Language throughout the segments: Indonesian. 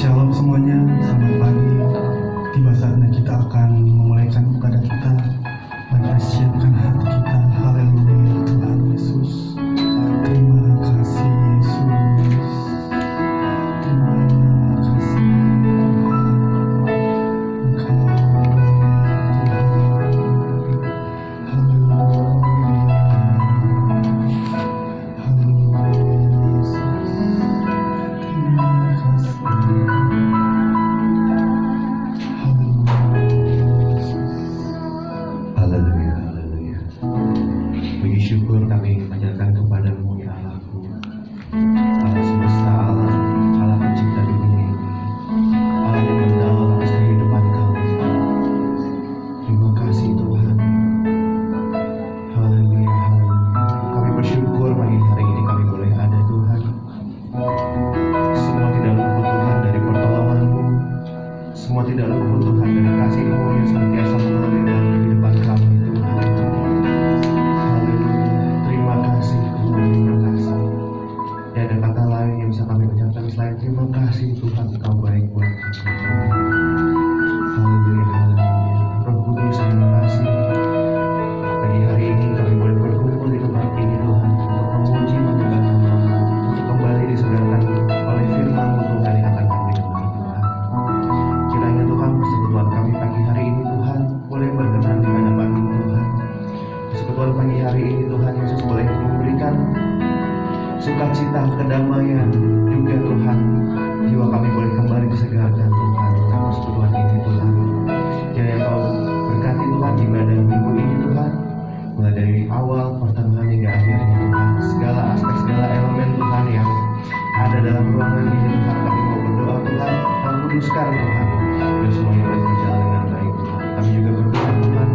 Shalom semuanya, selamat pagi. Tiba saatnya kita akan memulaikan ibadah kita. Mari kita siapkan hati kita. Haleluya Tuhan Yesus. Terima kasih Yesus. Terima kasih Tuhan. Engkau baik Tuhan. Haleluya. Haleluya Yesus. Terima kasih. Haleluya, haleluya. Puji syukur kami panjatkan kepadamu ya Allahku, Allah semesta alam, Allah pencipta dunia ini, Allah yang mendalam atas kehidupan kami. Terima kasih Tuhan. Haleluya, haleluya. Kami bersyukur pagi hari ini kami boleh ada Tuhan. Semua tidak luput Tuhan dari pertolongan-Mu, semua tidak luput Tuhan dari kasih-Mu yang senantiasa mengalir dalam kehidupan kami Tuhan. Haleluya. Terima kasih Tuhan, terima kasih. Tidak ada kata lain yang bisa kami ucapkan selain terima kasih Tuhan, Engkau baik buat kami. Haleluya, haleluya. Roh Kudus, terima kasih. Pagi hari ini kami boleh berkumpul di tempat ini Tuhan, untuk memuji menyembah nama-Mu, untuk kembali disegarkan oleh firman-Mu Tuhan yang akan kami dengar Tuhan. Kiranya Tuhan persekutuan kami pagi hari ini Tuhan boleh berkenan di hadapan-Mu Tuhan. Persekutuan pagi hari ini Tuhan Yesus boleh memberikan sukacita, kedamaian juga Tuhan. Jiwa kami boleh kembali disegarkan Tuhan dengan persekutuan ini Tuhan. Kiranya Kau berkati Tuhan ibadah minggu ini Tuhan, mulai dari awal, pertengahan hingga akhirnya Tuhan. Segala aspek, segala elemen Tuhan yang ada dalam ruangan ini Tuhan, kami mau berdoa Tuhan, Kau kuduskan Tuhan, biar semuanya boleh berjalan dengan baik Tuhan. Kami juga berdoa Tuhan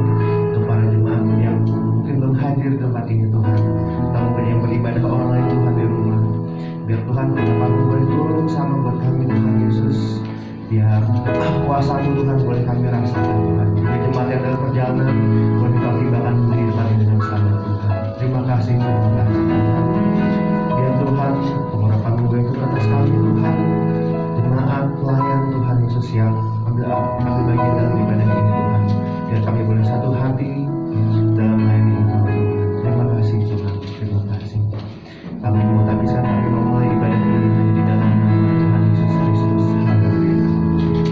untuk para jemaat yang mungkin belum hadir di tempat ini Tuhan, atau mungkin yang beribadah online Tuhan di rumah. Biar Tuhan urapan-Mu boleh turun sama buat kami Tuhan Yesus. Biar kuasa-Mu Tuhan boleh kami rasakan Tuhan. Jika jemaat yang dalam perjalanan boleh Kau tibakan di depan dengan selamat Tuhan. Terima kasih Tuhan. Biar Tuhan pengurapan-Mu boleh turun atas kami Tuhan. Jemaat pelayan Tuhan Yesus yang ambil bagian dalam ibadah ini Tuhan. Biar kami boleh satu hati dalam melayani Engkau Tuhan. Terima kasih Tuhan. Terima kasih. Kami mau habiskan, kami mau mulai ibadah ini hanya di dalam nama Tuhan Yesus Kristus. Haleluya. Haleluya.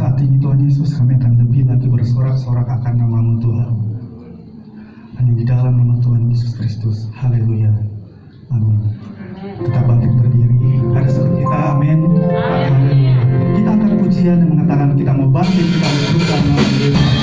saat ini Tuhan Yesus kami akan lebih lagi bersorak-sorak akan nama-Mu Tuhan. Hanya di dalam nama Tuhan Yesus Kristus. Haleluya. Amin. Kita bangkit berdiri. Ada seru kita. Amin. Haleluya. Kita akan pujian yang mengatakan kita mau bangkit, kita mau bersama. Thank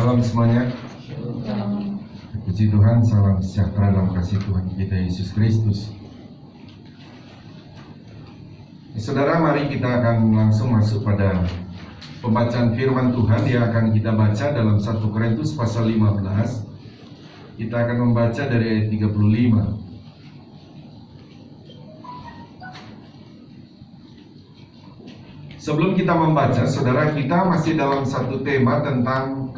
Shalom semuanya. Puji Tuhan, salam sejahtera dalam kasih Tuhan kita Yesus Kristus. Saudara, mari kita akan langsung masuk pada pembacaan firman Tuhan yang akan kita baca dalam 1 Korintus pasal 15. Kita akan membaca dari ayat 35. Sebelum kita membaca, saudara, kita masih dalam satu tema tentang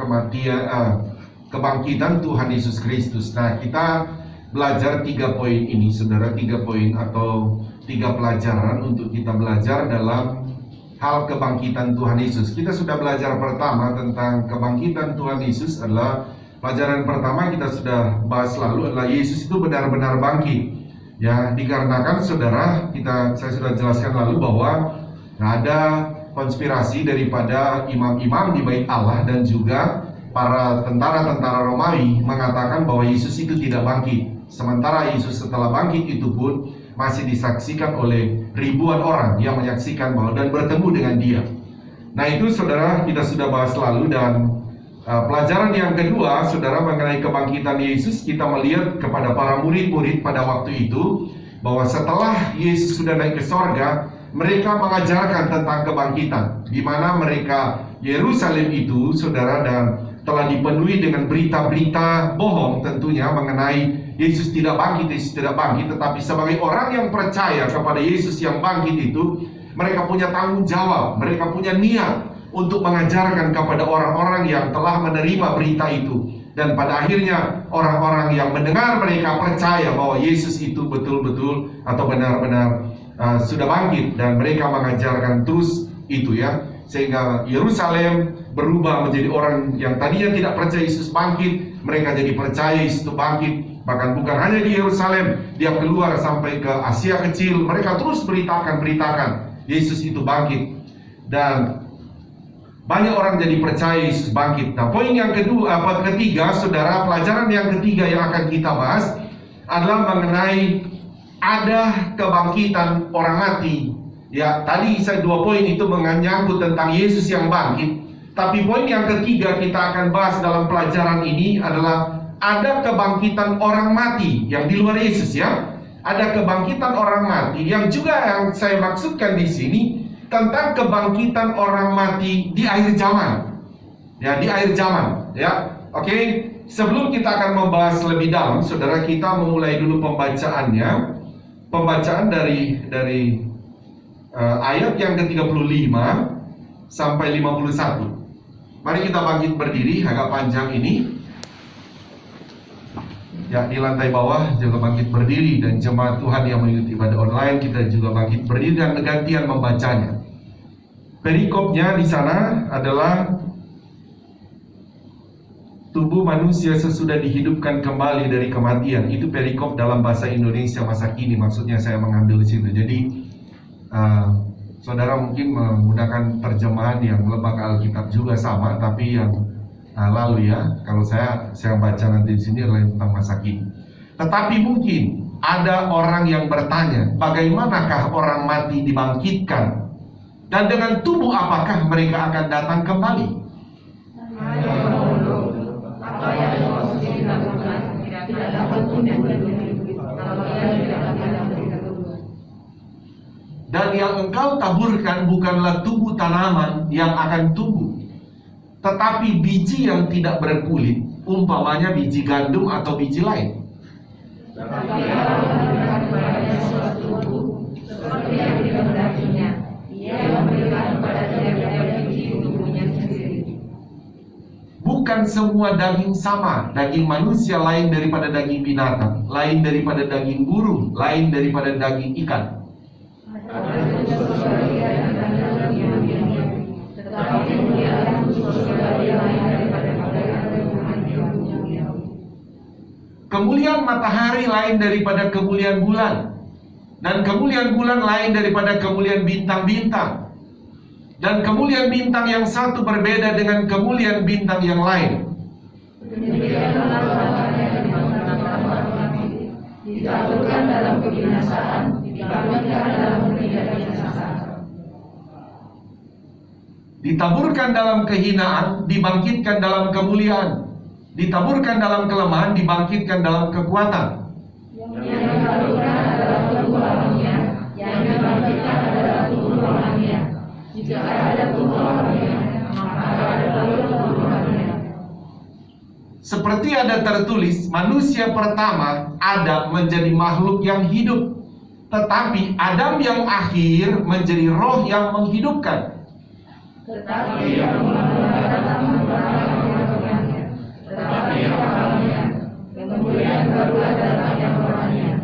kebangkitan Tuhan Yesus Kristus. Nah, kita belajar 3 poin ini, saudara, 3 poin atau 3 pelajaran untuk kita belajar dalam hal kebangkitan Tuhan Yesus. Kita sudah belajar pertama tentang kebangkitan Tuhan Yesus adalah pelajaran pertama kita sudah bahas lalu adalah Yesus itu benar-benar bangkit. Ya, dikarenakan saudara, saya sudah jelaskan lalu bahwa ada konspirasi daripada imam-imam di Bait Allah dan juga para tentara-tentara Romawi mengatakan bahwa Yesus itu tidak bangkit. Sementara Yesus setelah bangkit itu pun masih disaksikan oleh ribuan orang yang menyaksikan bahwa dan bertemu dengan dia. Nah, itu saudara kita sudah bahas lalu. Dan pelajaran yang kedua, saudara, mengenai kebangkitan Yesus, kita melihat kepada para murid-murid pada waktu itu bahwa setelah Yesus sudah naik ke sorga, mereka mengajarkan tentang kebangkitan, di mana mereka Yerusalem itu, saudara, dan telah dipenuhi dengan berita-berita bohong tentunya mengenai Yesus tidak bangkit, tetapi sebagai orang yang percaya kepada Yesus yang bangkit itu, mereka punya tanggung jawab, mereka punya niat untuk mengajarkan kepada orang-orang yang telah menerima berita itu. Dan pada akhirnya orang-orang yang mendengar mereka percaya bahwa Yesus itu betul-betul atau benar-benar sudah bangkit, dan mereka mengajarkan terus itu, ya, sehingga Yerusalem berubah menjadi orang yang tadinya tidak percaya Yesus bangkit, mereka jadi percaya Yesus itu bangkit. Bahkan bukan hanya di Yerusalem, dia keluar sampai ke Asia Kecil, mereka terus beritakan Yesus itu bangkit, dan banyak orang jadi percaya Yesus bangkit. Nah, poin yang ketiga, saudara, pelajaran yang ketiga yang akan kita bahas adalah mengenai ada kebangkitan orang mati. Ya, tadi saya 2 poin itu menyangkut tentang Yesus yang bangkit. Tapi poin yang ketiga kita akan bahas dalam pelajaran ini adalah ada kebangkitan orang mati yang di luar Yesus, ya. Ada kebangkitan orang mati yang juga yang saya maksudkan di sini tentang kebangkitan orang mati di akhir zaman. Ya, di akhir zaman, ya. Oke, sebelum kita akan membahas lebih dalam, saudara, kita memulai dulu pembacaannya. Pembacaan dari ayat yang ke-35 sampai 51. Mari kita bangkit berdiri, agak panjang ini. Ya, di lantai bawah juga bangkit berdiri, dan jemaat Tuhan yang mengikuti ibadah online kita juga bangkit berdiri dan gantian membacanya. Perikopnya di sana adalah tubuh manusia sesudah dihidupkan kembali dari kematian. Itu perikop dalam bahasa Indonesia masa kini, maksudnya saya mengambil di situ. Jadi saudara mungkin menggunakan terjemahan yang lembaga Alkitab juga sama, tapi yang lalu, ya. Kalau saya baca nanti di sini adalah tentang masa kini. Tetapi mungkin ada orang yang bertanya, bagaimanakah orang mati dibangkitkan? Dan dengan tubuh apakah mereka akan datang kembali? Dan yang engkau taburkan bukanlah tubuh tanaman yang akan tumbuh, tetapi biji yang tidak berkulit, umpamanya biji gandum atau biji lain. Bukan semua daging sama. Daging manusia lain daripada daging binatang, lain daripada daging burung, lain daripada daging ikan. Kemuliaan matahari lain daripada kemuliaan bulan, dan kemuliaan bulan lain daripada kemuliaan bintang-bintang. Dan kemuliaan bintang yang satu berbeda dengan kemuliaan bintang yang lain. Ditaburkan dalam kebinasaan, dibangkitkan dalam ketidakbinasaan. Ditaburkan dalam kehinaan, dibangkitkan dalam kemuliaan. Ditaburkan dalam kelemahan, dibangkitkan dalam kekuatan. Yang ditaburkan adalah tubuh rohaninya, yang dibangkitkan adalah tubuh rohaninya. Jika ada tubuh rohaninya, maka ada tubuh rohaninya. Seperti ada tertulis, manusia pertama Adam menjadi makhluk yang hidup, tetapi Adam yang akhir menjadi roh yang menghidupkan. Tetapi yang datang rohaninya, tetapi yang rohaninya, kemudian baru datang yang rohaninya.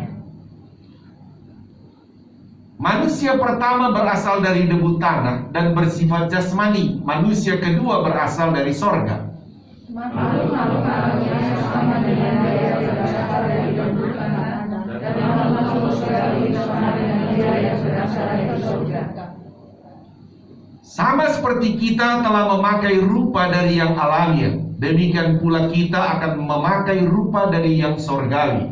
Manusia pertama berasal dari debu tanah dan bersifat jasmani. Manusia kedua berasal dari sorga. Makhluk-makhluk alamnya sama dengan dia yang berasal dari debu tanah, dan makhluk surgawi sama dengan dia yang berasal dari surga. Sama seperti kita telah memakai rupa dari yang alamiah, demikian pula kita akan memakai rupa dari yang sorgawi.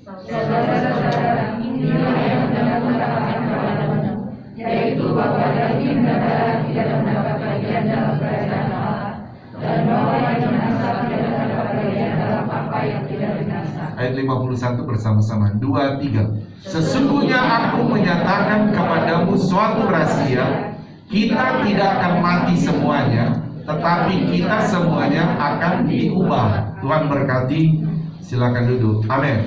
Saudara-saudara, inilah yang hendak mendapatkan kepadamu, yaitu bahwa daging dan darah tidak mendapat bagian dalam kerajaan Allah, dan bahwa yang binasa tidak mendapat bagian dalam apa yang tidak binasa. Ayat 51 bersama-sama. 2, 3. Sesungguhnya aku menyatakan kepadamu suatu rahasia, kita tidak akan mati semuanya, tetapi kita semuanya akan diubah. Tuhan berkati. Silakan duduk. Amin.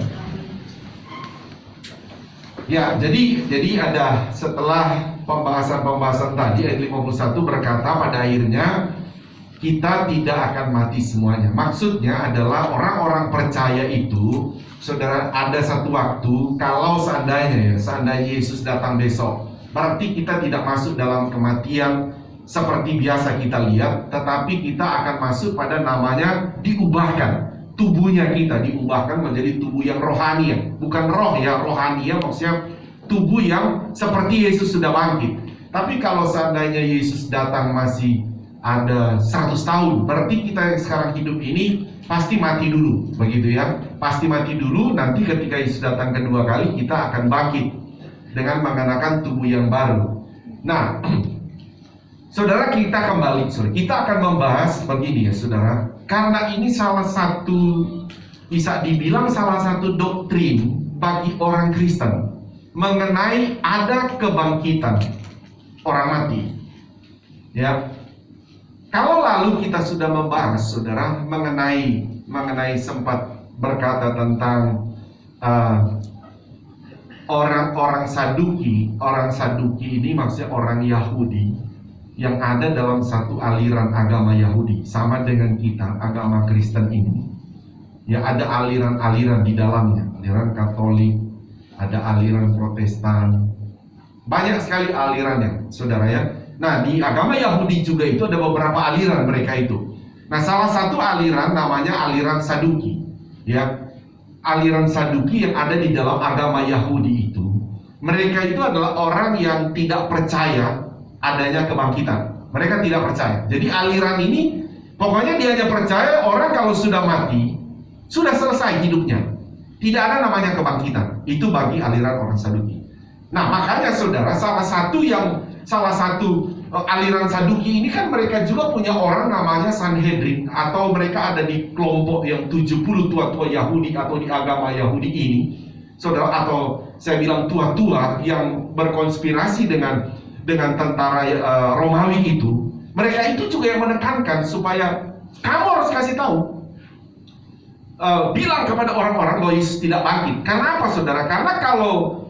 Ya, jadi ada setelah pembahasan tadi ayat 51 berkata pada akhirnya kita tidak akan mati semuanya. Maksudnya adalah orang-orang percaya itu, saudara, ada satu waktu kalau seandainya Yesus datang besok, berarti kita tidak masuk dalam kematian seperti biasa kita lihat, tetapi kita akan masuk pada namanya diubahkan. Tubuhnya kita diubahkan menjadi tubuh yang rohani, bukan roh ya, rohani maksudnya tubuh yang seperti Yesus sudah bangkit. Tapi kalau seandainya Yesus datang masih ada 100 tahun, berarti kita yang sekarang hidup ini pasti mati dulu, begitu ya. Pasti mati dulu, nanti ketika Yesus datang kedua kali kita akan bangkit dengan mengenakan tubuh yang baru. Nah, saudara, kita akan membahas begini ya saudara, karena ini salah satu, bisa dibilang salah satu doktrin bagi orang Kristen mengenai ada kebangkitan orang mati. Ya, kalau lalu kita sudah membahas saudara mengenai sempat berkata tentang orang Saduki. Orang Saduki ini maksudnya orang Yahudi yang ada dalam satu aliran agama Yahudi, sama dengan kita agama Kristen ini. Ya, ada aliran-aliran di dalamnya, aliran Katolik, ada aliran Protestan, banyak sekali alirannya, saudara ya. Nah, di agama Yahudi juga itu ada beberapa aliran mereka itu. Nah, salah satu aliran namanya aliran Saduki. Ya, aliran Saduki yang ada di dalam agama Yahudi itu, mereka itu adalah orang yang tidak percaya adanya kebangkitan. Mereka tidak percaya. Jadi aliran ini pokoknya dia hanya percaya orang kalau sudah mati sudah selesai hidupnya, tidak ada namanya kebangkitan. Itu bagi aliran orang Saduki. Nah, makanya saudara, salah satu aliran Saduki ini kan mereka juga punya orang namanya Sanhedrin, atau mereka ada di kelompok yang 70 tua-tua Yahudi atau di agama Yahudi ini, saudara, atau saya bilang tua-tua yang berkonspirasi dengan tentara Romawi itu. Mereka itu juga yang menekankan supaya kamu harus kasih tahu, bilang kepada orang-orang bahwa Yesus tidak bangkit. Kenapa saudara? Karena kalau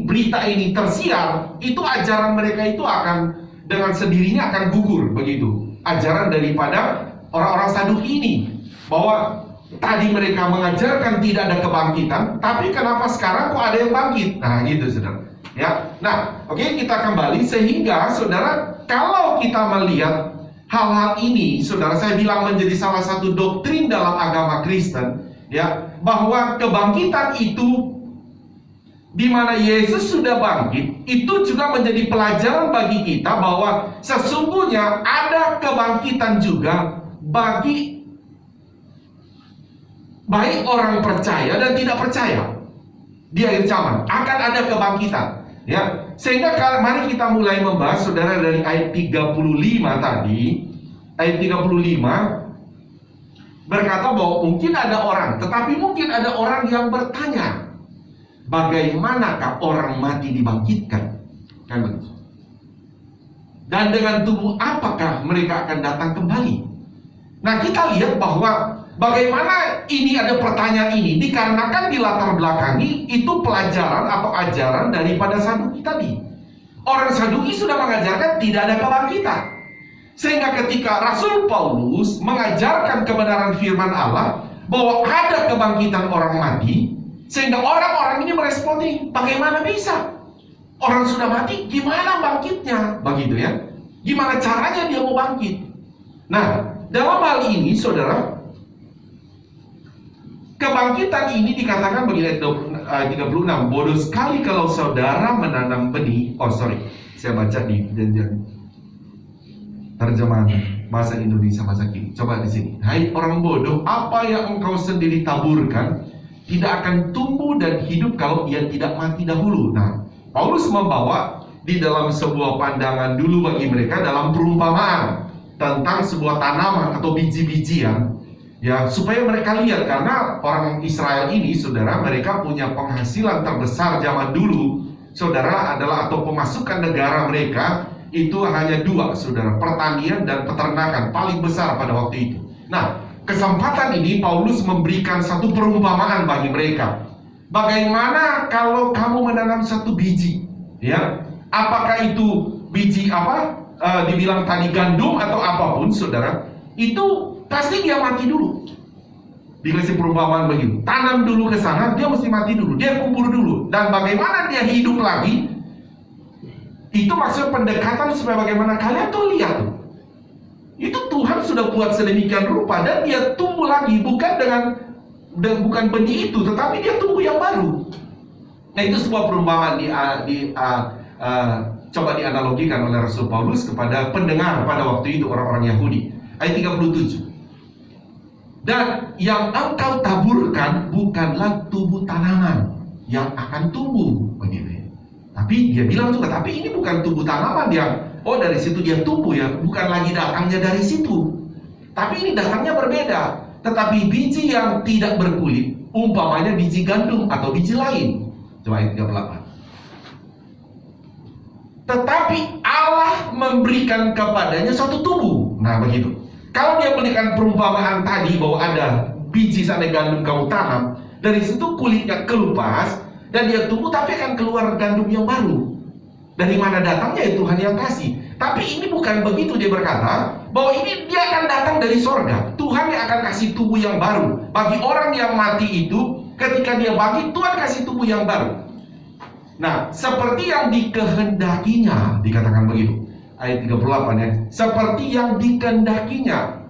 berita ini tersiar, itu ajaran mereka itu akan dengan sendirinya akan gugur, begitu. Ajaran daripada orang-orang Saduki ini, bahwa tadi mereka mengajarkan tidak ada kebangkitan, tapi kenapa sekarang kok ada yang bangkit? Nah, gitu saudara. Ya, nah, oke, kita kembali sehingga saudara, kalau kita melihat hal-hal ini, saudara, saya bilang menjadi salah satu doktrin dalam agama Kristen, ya, bahwa kebangkitan itu di mana Yesus sudah bangkit, itu juga menjadi pelajaran bagi kita bahwa sesungguhnya ada kebangkitan juga bagi baik orang percaya dan tidak percaya. Di akhir zaman akan ada kebangkitan. Ya, sehingga mari kita mulai membahas, saudara, dari ayat 35 tadi. Ayat 35 berkata bahwa mungkin ada orang, tetapi mungkin ada orang yang bertanya, bagaimanakah orang mati dibangkitkan? Kan begitu. Dan dengan tubuh apakah mereka akan datang kembali? Nah, kita lihat bahwa bagaimana ini ada pertanyaan ini dikarenakan di latar belakangi itu pelajaran atau ajaran daripada Saduki tadi. Orang Saduki sudah mengajarkan tidak ada kebangkitan. Sehingga ketika Rasul Paulus mengajarkan kebenaran firman Allah bahwa ada kebangkitan orang mati, sehingga orang-orang ini meresponi, bagaimana bisa? Orang sudah mati, gimana bangkitnya? Begitu ya. Gimana caranya dia mau bangkit? Nah, dalam hal ini, saudara, kebangkitan ini dikatakan begini, ayat 36, bodoh sekali kalau saudara menanam benih. Saya baca di terjemahan bahasa Indonesia masa kini. Coba di sini. Hai orang bodoh, apa yang engkau sendiri taburkan tidak akan tumbuh dan hidup kalau ia tidak mati dahulu. Nah, Paulus membawa di dalam sebuah pandangan dulu bagi mereka dalam perumpamaan tentang sebuah tanaman atau biji-bijian, ya, supaya mereka lihat, karena orang Israel ini, saudara, mereka punya penghasilan terbesar zaman dulu, saudara, adalah atau pemasukan negara mereka itu hanya dua, saudara, pertanian dan peternakan paling besar pada waktu itu. Nah, kesempatan ini Paulus memberikan satu perumpamaan bagi mereka. Bagaimana kalau kamu menanam satu biji, ya? Apakah itu biji apa? Dibilang tadi gandum atau apapun, saudara, itu pasti dia mati dulu. Dikasih perumpamaan begini, tanam dulu ke sana, dia mesti mati dulu, dia kubur dulu. Dan bagaimana dia hidup lagi? Itu maksud pendekatan supaya bagaimana kalian tuh lihat tuh. Itu Tuhan sudah buat sedemikian rupa dan dia tumbuh lagi, bukan benih itu, tetapi dia tumbuh yang baru. Nah, itu sebuah perumpamaan coba dianalogikan oleh Rasul Paulus kepada pendengar pada waktu itu, orang-orang Yahudi. Ayat 37. Dan yang engkau taburkan bukanlah tubuh tanaman yang akan tumbuh, begitu ya. Tapi dia bilang juga, tapi ini bukan tubuh tanaman yang, dari situ dia tumbuh ya, bukan lagi datangnya dari situ. Tapi ini datangnya berbeda. Tetapi biji yang tidak berkulit, umpamanya biji gandum atau biji lain. Coba ayat 38. Tetapi Allah memberikan kepadanya suatu tubuh. Nah, begitu. Kalau dia berikan perumpamaan tadi bahwa ada biji sana gandum kamu tanam, dari situ kulitnya kelupas dan dia tumbuh, tapi akan keluar gandum yang baru. Dari mana datangnya ya Tuhan yang kasih. Tapi ini bukan begitu, dia berkata bahwa ini dia akan datang dari sorga. Tuhan yang akan kasih tubuh yang baru. Bagi orang yang mati itu, ketika dia bangkit, Tuhan kasih tubuh yang baru. Nah, seperti yang dikehendakinya, dikatakan begitu. Ayat 38 ya. Seperti yang dikehendakinya,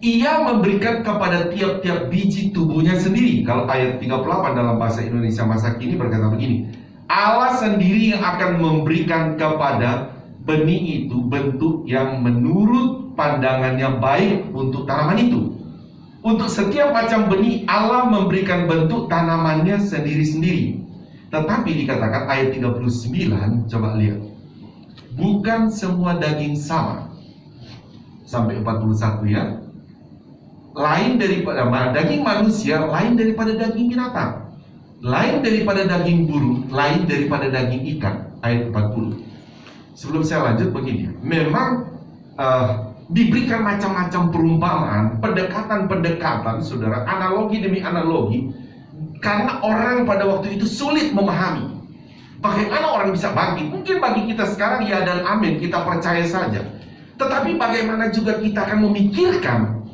ia memberikan kepada tiap-tiap biji tubuhnya sendiri. Kalau ayat 38 dalam bahasa Indonesia masa kini berkata begini, Allah sendiri yang akan memberikan kepada benih itu bentuk yang menurut pandangannya baik untuk tanaman itu. Untuk setiap macam benih Allah memberikan bentuk tanamannya sendiri-sendiri. Tetapi dikatakan ayat 39, coba lihat, bukan semua daging sama. Sampai 41 ya. Lain daripada daging manusia, lain daripada daging binatang, lain daripada daging burung, lain daripada daging ikan. Ayat 40. Sebelum saya lanjut begini, memang diberikan macam-macam perumpamaan, pendekatan-pendekatan, saudara, analogi demi analogi, karena orang pada waktu itu sulit memahami bagaimana orang bisa bangkit. Mungkin bagi kita sekarang ya dan amin, kita percaya saja. Tetapi bagaimana juga kita akan memikirkan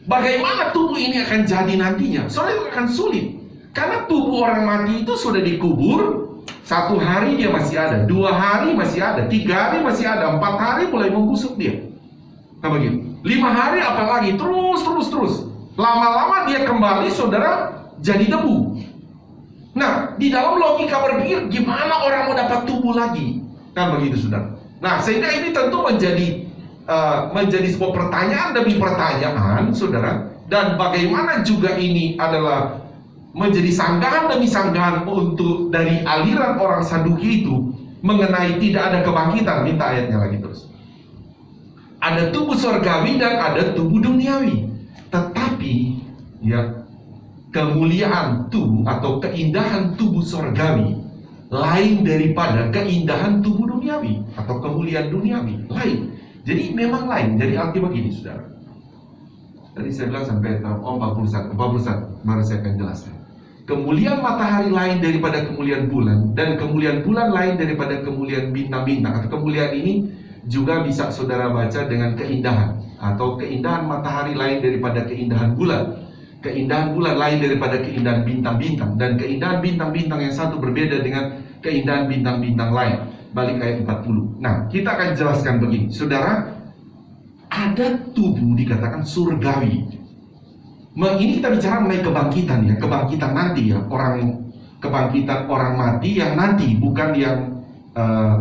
bagaimana tubuh ini akan jadi nantinya. Soalnya itu akan sulit. Karena tubuh orang mati itu sudah dikubur, 1 hari dia masih ada, 2 hari masih ada, 3 hari masih ada, 4 hari mulai membusuk dia. Nah begitu. 5 hari apalagi, terus. Lama-lama dia kembali, saudara, jadi debu. Nah, di dalam logika berpikir, gimana orang mau dapat tubuh lagi? Kan begitu, saudara. Nah, sehingga ini tentu menjadi sebuah pertanyaan demi pertanyaan, saudara. Dan bagaimana juga ini adalah menjadi sanggahan demi sanggahan untuk dari aliran orang Saduki itu mengenai tidak ada kebangkitan. Minta ayatnya lagi terus. Ada tubuh surgawi dan ada tubuh duniawi. Tetapi ya, kemuliaan tubuh atau keindahan tubuh surgawi lain daripada keindahan tubuh duniawi atau kemuliaan duniawi, lain. Jadi memang lain. Jadi arti begini, saudara. Tadi saya bilang sampai 41 baru saya akan jelaskan. Kemuliaan matahari lain daripada kemuliaan bulan, dan kemuliaan bulan lain daripada kemuliaan bintang-bintang. Atau kemuliaan ini juga bisa saudara baca dengan keindahan, atau keindahan matahari lain daripada keindahan bulan. Keindahan bulan lain daripada keindahan bintang-bintang, dan keindahan bintang-bintang yang satu berbeda dengan keindahan bintang-bintang lain. Balik ayat 40. Nah, kita akan jelaskan begini, saudara. Ada tubuh dikatakan surgawi. Ini kita bicara mengenai kebangkitan ya, kebangkitan nanti ya, kebangkitan orang mati yang nanti, bukan yang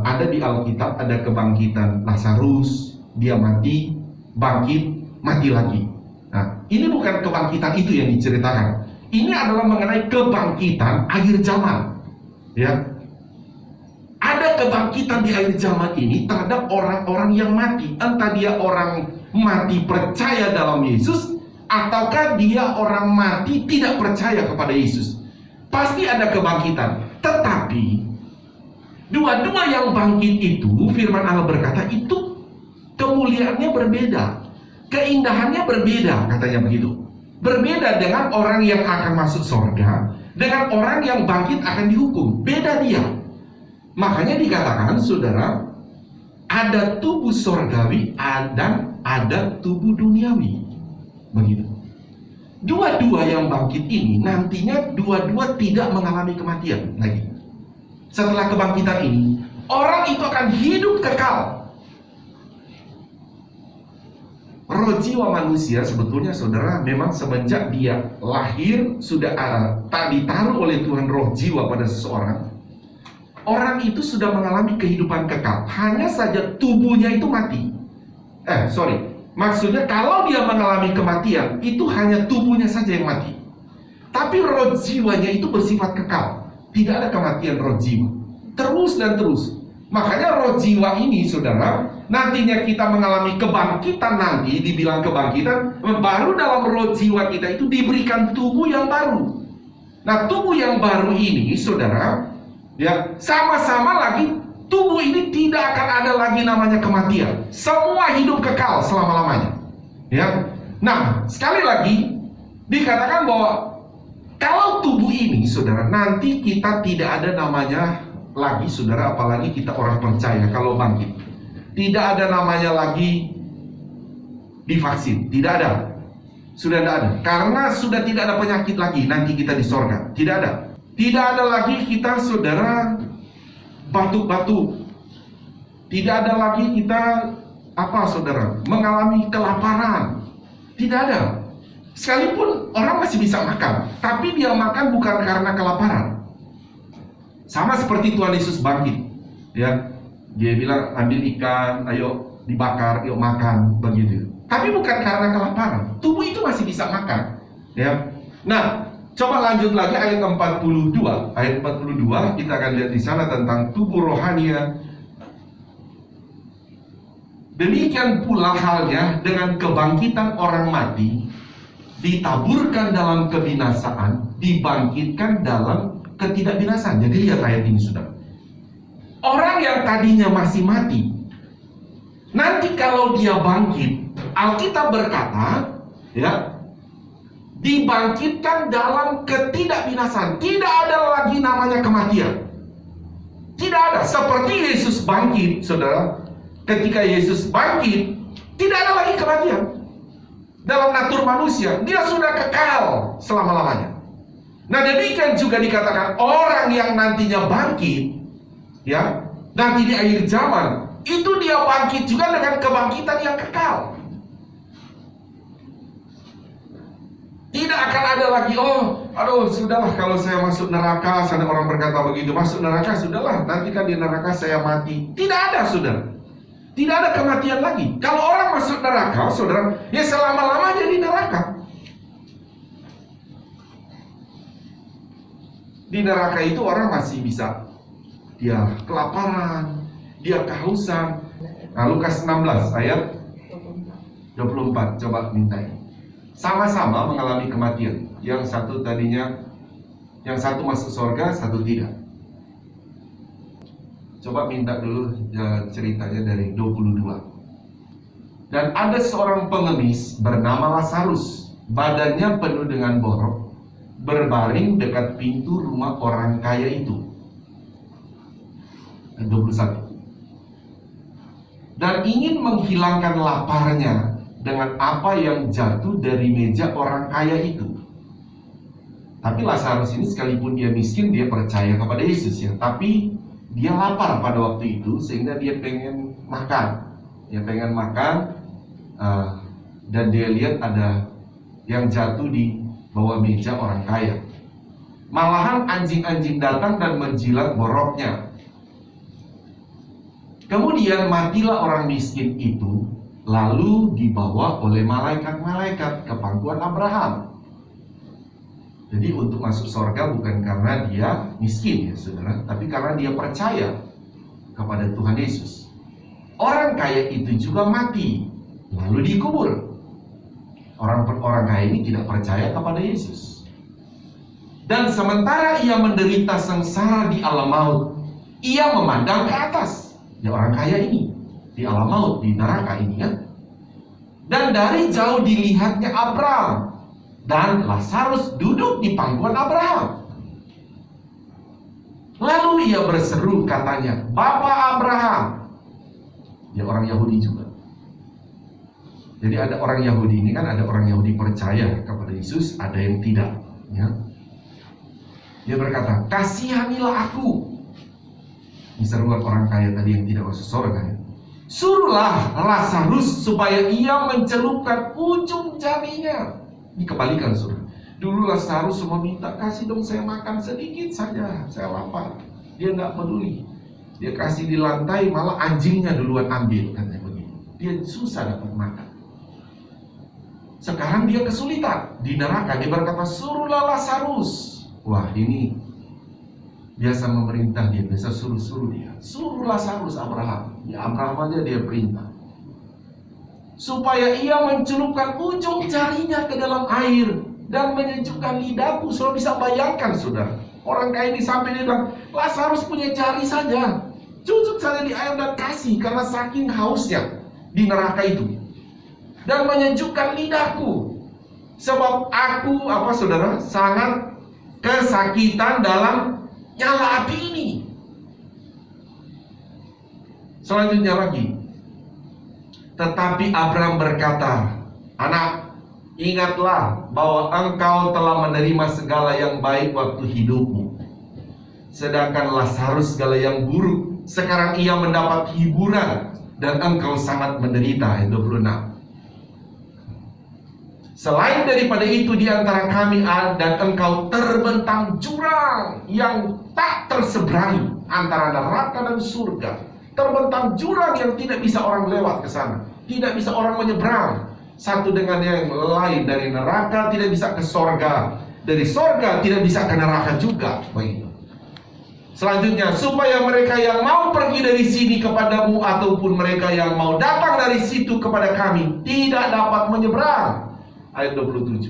ada di Alkitab. Ada kebangkitan Lazarus, dia mati, bangkit, mati lagi. Nah, ini bukan kebangkitan itu yang diceritakan. Ini adalah mengenai kebangkitan akhir zaman. Ya, ada kebangkitan di akhir zaman ini terhadap orang-orang yang mati. Entah dia orang mati percaya dalam Yesus, ataukah dia orang mati tidak percaya kepada Yesus. Pasti ada kebangkitan. Tetapi dua-dua yang bangkit itu, firman Allah berkata, itu kemuliaannya berbeda, keindahannya berbeda, katanya begitu. Berbeda dengan orang yang akan masuk surga, dengan orang yang bangkit akan dihukum. Beda dia. Makanya dikatakan, saudara, ada tubuh surgawi dan ada tubuh duniawi. Begitu. Dua-dua yang bangkit ini nantinya dua-dua tidak mengalami kematian lagi. Setelah kebangkitan ini, orang itu akan hidup kekal. Roh jiwa manusia sebetulnya, saudara, memang semenjak dia lahir sudah tak ditaruh oleh Tuhan roh jiwa pada seseorang. Orang itu sudah mengalami kehidupan kekal. Hanya saja tubuhnya itu mati. Maksudnya kalau dia mengalami kematian, itu hanya tubuhnya saja yang mati. Tapi roh jiwanya itu bersifat kekal. Tidak ada kematian roh jiwa. Terus dan terus. Makanya roh jiwa ini, saudara, nantinya kita mengalami kebangkitan nanti, dibilang kebangkitan, baru dalam roh jiwa kita itu diberikan tubuh yang baru. Nah, tubuh yang baru ini, saudara, ya, sama-sama lagi tubuh ini tidak akan ada lagi namanya kematian. Semua hidup kekal selama-lamanya. Ya. Nah, sekali lagi dikatakan bahwa kalau tubuh ini, saudara, nanti kita tidak ada namanya lagi, saudara, apalagi kita orang percaya kalau bangkit. Tidak ada namanya lagi divaksin, tidak ada. Sudah tidak ada. Karena sudah tidak ada penyakit lagi nanti kita di sorga. Tidak ada. Tidak ada lagi kita, saudara, batuk-batuk. Tidak ada lagi kita, saudara, mengalami kelaparan. Tidak ada. Sekalipun orang masih bisa makan, tapi dia makan bukan karena kelaparan. Sama seperti Tuhan Yesus bangkit. Ya, dia bilang ambil ikan, ayo dibakar, yuk makan, begitu. Tapi bukan karena kelaparan. Tubuh itu masih bisa makan. Ya. Nah, coba lanjut lagi ayat 42. Ayat 42 kita akan lihat di sana tentang tubuh rohania. Demikian pula halnya dengan kebangkitan orang mati, ditaburkan dalam kebinasaan, dibangkitkan dalam ketidakbinasaan. Jadi lihat ayat ini, saudara. Orang yang tadinya masih mati, nanti kalau dia bangkit, Alkitab berkata, ya, dibangkitkan dalam ketidakbinasaan. Tidak ada lagi namanya kematian. Tidak ada. Seperti Yesus bangkit, saudara. Ketika Yesus bangkit, tidak ada lagi kematian. Dalam natur manusia, dia sudah kekal selama-lamanya. Nah, demikian juga dikatakan orang yang nantinya bangkit, ya, nanti di akhir zaman, itu dia bangkit juga dengan kebangkitan yang kekal. Tidak akan ada lagi, sudahlah kalau saya masuk neraka, ada orang berkata begitu, masuk neraka, sudahlah, nanti kan di neraka saya mati. Tidak ada, saudara. Tidak ada kematian lagi. Kalau orang masuk neraka, saudara, ya selama-lamanya di neraka. Di neraka itu orang masih bisa, dia kelaparan, dia kehausan. Nah, Lukas 16 ayat 24, coba mintai. Sama-sama mengalami kematian. Yang satu masuk surga, satu tidak. Coba minta dulu ceritanya dari 22. Dan ada seorang pengemis bernama Lazarus, badannya penuh dengan borok, berbaring dekat pintu rumah orang kaya itu. 21. Dan ingin menghilangkan laparnya dengan apa yang jatuh dari meja orang kaya itu. Tapi Lazarus ini sekalipun dia miskin, dia percaya kepada Yesus ya. Tapi dia lapar pada waktu itu sehingga dia pengen makan. Dia pengen makan dan dia lihat ada yang jatuh di bawah meja orang kaya. Malahan anjing-anjing datang dan menjilat boroknya. Kemudian matilah orang miskin itu, lalu dibawa oleh malaikat-malaikat ke pangkuan Abraham. Jadi untuk masuk surga bukan karena dia miskin ya saudara, tapi karena dia percaya kepada Tuhan Yesus. Orang kaya itu juga mati, lalu dikubur. Orang kaya ini tidak percaya kepada Yesus. Dan sementara ia menderita sengsara di alam maut, ia memandang ke atas. Ya, orang kaya ini di alam maut, di neraka ini ya. Dan dari jauh dilihatnya Abraham dan Lazarus duduk di pangkuan Abraham. Lalu ia berseru katanya, "Bapa Abraham." Ya, orang Yahudi juga. Jadi ada orang Yahudi ini kan, ada orang Yahudi percaya kepada Yesus, ada yang tidak ya. Dia berkata, "Kasihanilah aku." Ini seruan orang kaya tadi yang tidak masuk surga ya. "Suruhlah Lazarus supaya ia mencelupkan ujung jarinya." Ini kebalikan saudara. Dulu Lazarus cuma minta, "Kasih dong saya makan sedikit saja, saya lapar." Dia nggak peduli. Dia kasih di lantai, malah anjingnya duluan ambil, katanya begitu. Dia susah dapat makan. Sekarang dia kesulitan di neraka. Dia berkata, "Suruhlah Lazarus." Wah, ini biasa memerintah dia, biasa suruh-suruh dia. Suruh Lazarus Abraham. Ya, Abraham aja dia perintah. Supaya ia mencelupkan ujung jarinya ke dalam air dan menyejukkan lidahku. Saudara bisa bayangkan saudara, orang kaya ini sampai dia bilang, "Lazarus punya jari saja, cucuk saja di air dan kasih," karena saking hausnya di neraka itu. "Dan menyejukkan lidahku, sebab aku," saudara, "sangat kesakitan dalam nyala api ini." Selanjutnya lagi, tetapi Abraham berkata, "Anak, ingatlah bahwa engkau telah menerima segala yang baik waktu hidupmu, sedangkan Lazarus segala yang buruk. Sekarang ia mendapat hiburan dan engkau sangat menderita." Ayat 26. "Selain daripada itu di antara kami dan engkau terbentang jurang yang tak terseberangi antara neraka dan surga." Terbentang jurang yang tidak bisa orang lewat ke sana, tidak bisa orang menyeberang satu dengan yang lain. Dari neraka tidak bisa ke sorga, dari sorga tidak bisa ke neraka juga. Begitu. Selanjutnya, supaya mereka yang mau pergi dari sini kepadamu ataupun mereka yang mau datang dari situ kepada kami tidak dapat menyeberang. Ayat 27.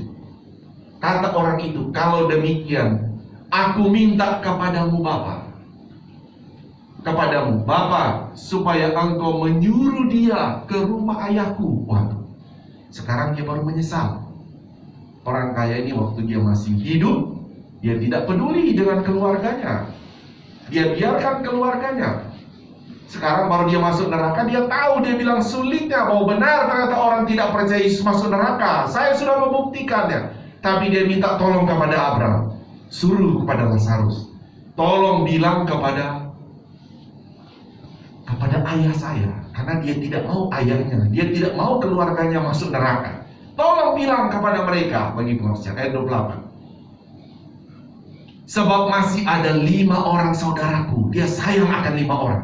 Kata orang itu, "Kalau demikian, aku minta kepadamu Bapa, supaya engkau menyuruh dia ke rumah ayahku." Waduh, sekarang dia baru menyesal. Orang kaya ini waktu dia masih hidup, dia tidak peduli dengan keluarganya. Dia biarkan keluarganya. Sekarang baru dia masuk neraka, dia tahu, dia bilang sulitnya, bahwa benar ternyata orang tidak percaya Yesus masuk neraka. Saya sudah membuktikannya. Tapi dia minta tolong kepada Abraham, suruh kepada Lazarus, tolong bilang kepada ayah saya, karena dia tidak mau ayahnya, dia tidak mau keluarganya masuk neraka. Tolong bilang kepada mereka, bagi pengertian. Ayat 28. "Sebab masih ada 5 orang saudaraku." Dia sayang akan 5 orang.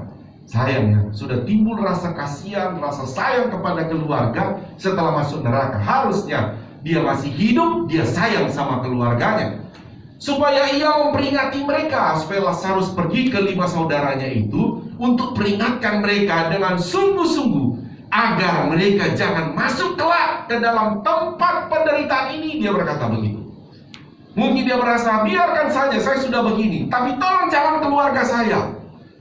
Sayangnya sudah timbul rasa kasihan, rasa sayang kepada keluarga setelah masuk neraka. Harusnya dia masih hidup, dia sayang sama keluarganya. supaya ia memperingati mereka, supaya Lazarus pergi ke 5 saudaranya itu untuk peringatkan mereka dengan sungguh-sungguh agar mereka jangan masuk kelak ke dalam tempat penderitaan ini. Dia berkata begitu. Mungkin dia merasa, biarkan saja, saya sudah begini, tapi tolong jangan keluarga saya.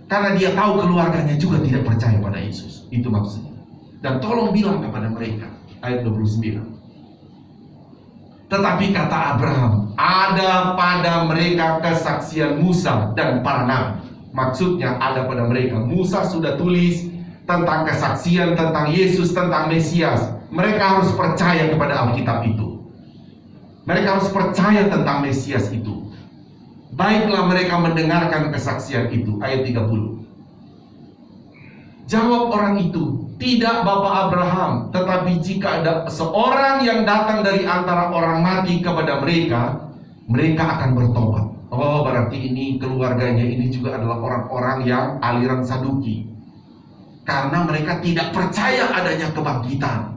Karena dia tahu keluarganya juga tidak percaya pada Yesus. Itu maksudnya. Dan tolong bilang kepada mereka. Ayat 29. Tetapi kata Abraham, ada pada mereka kesaksian Musa dan para nabi. Maksudnya ada pada mereka. Musa sudah tulis tentang kesaksian, tentang Yesus, tentang Mesias. Mereka harus percaya kepada Alkitab itu. Mereka harus percaya tentang Mesias itu. Baiklah mereka mendengarkan kesaksian itu. Ayat 30. Jawab orang itu, tidak Bapak Abraham, tetapi jika ada seorang yang datang dari antara orang mati kepada mereka, mereka akan bertobat. Oh, berarti ini keluarganya ini juga adalah orang-orang yang aliran Saduki. Karena mereka tidak percaya adanya kebangkitan.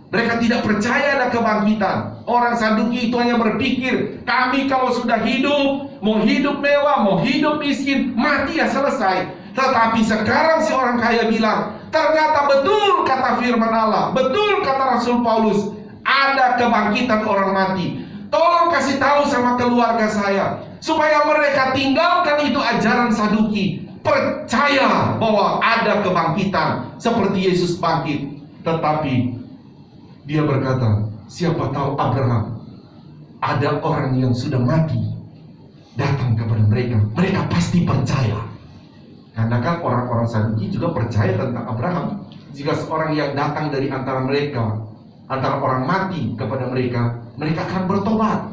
Mereka tidak percaya ada kebangkitan. Orang Saduki itu hanya berpikir, kami kalau sudah hidup, mau hidup mewah, mau hidup miskin, mati ya selesai. Tetapi sekarang si orang kaya bilang, ternyata betul kata firman Allah, betul kata Rasul Paulus, ada kebangkitan orang mati. Tolong kasih tahu sama keluarga saya, supaya mereka tinggalkan itu ajaran Saduki. Percaya bahwa ada kebangkitan seperti Yesus bangkit. Tetapi dia berkata, siapa tahu Abraham, ada orang yang sudah mati datang kepada mereka, mereka pasti percaya. Karena kan orang-orang Saduki juga percaya tentang Abraham. Jika seorang yang datang dari antara mereka, antara orang mati kepada mereka, mereka akan bertobat.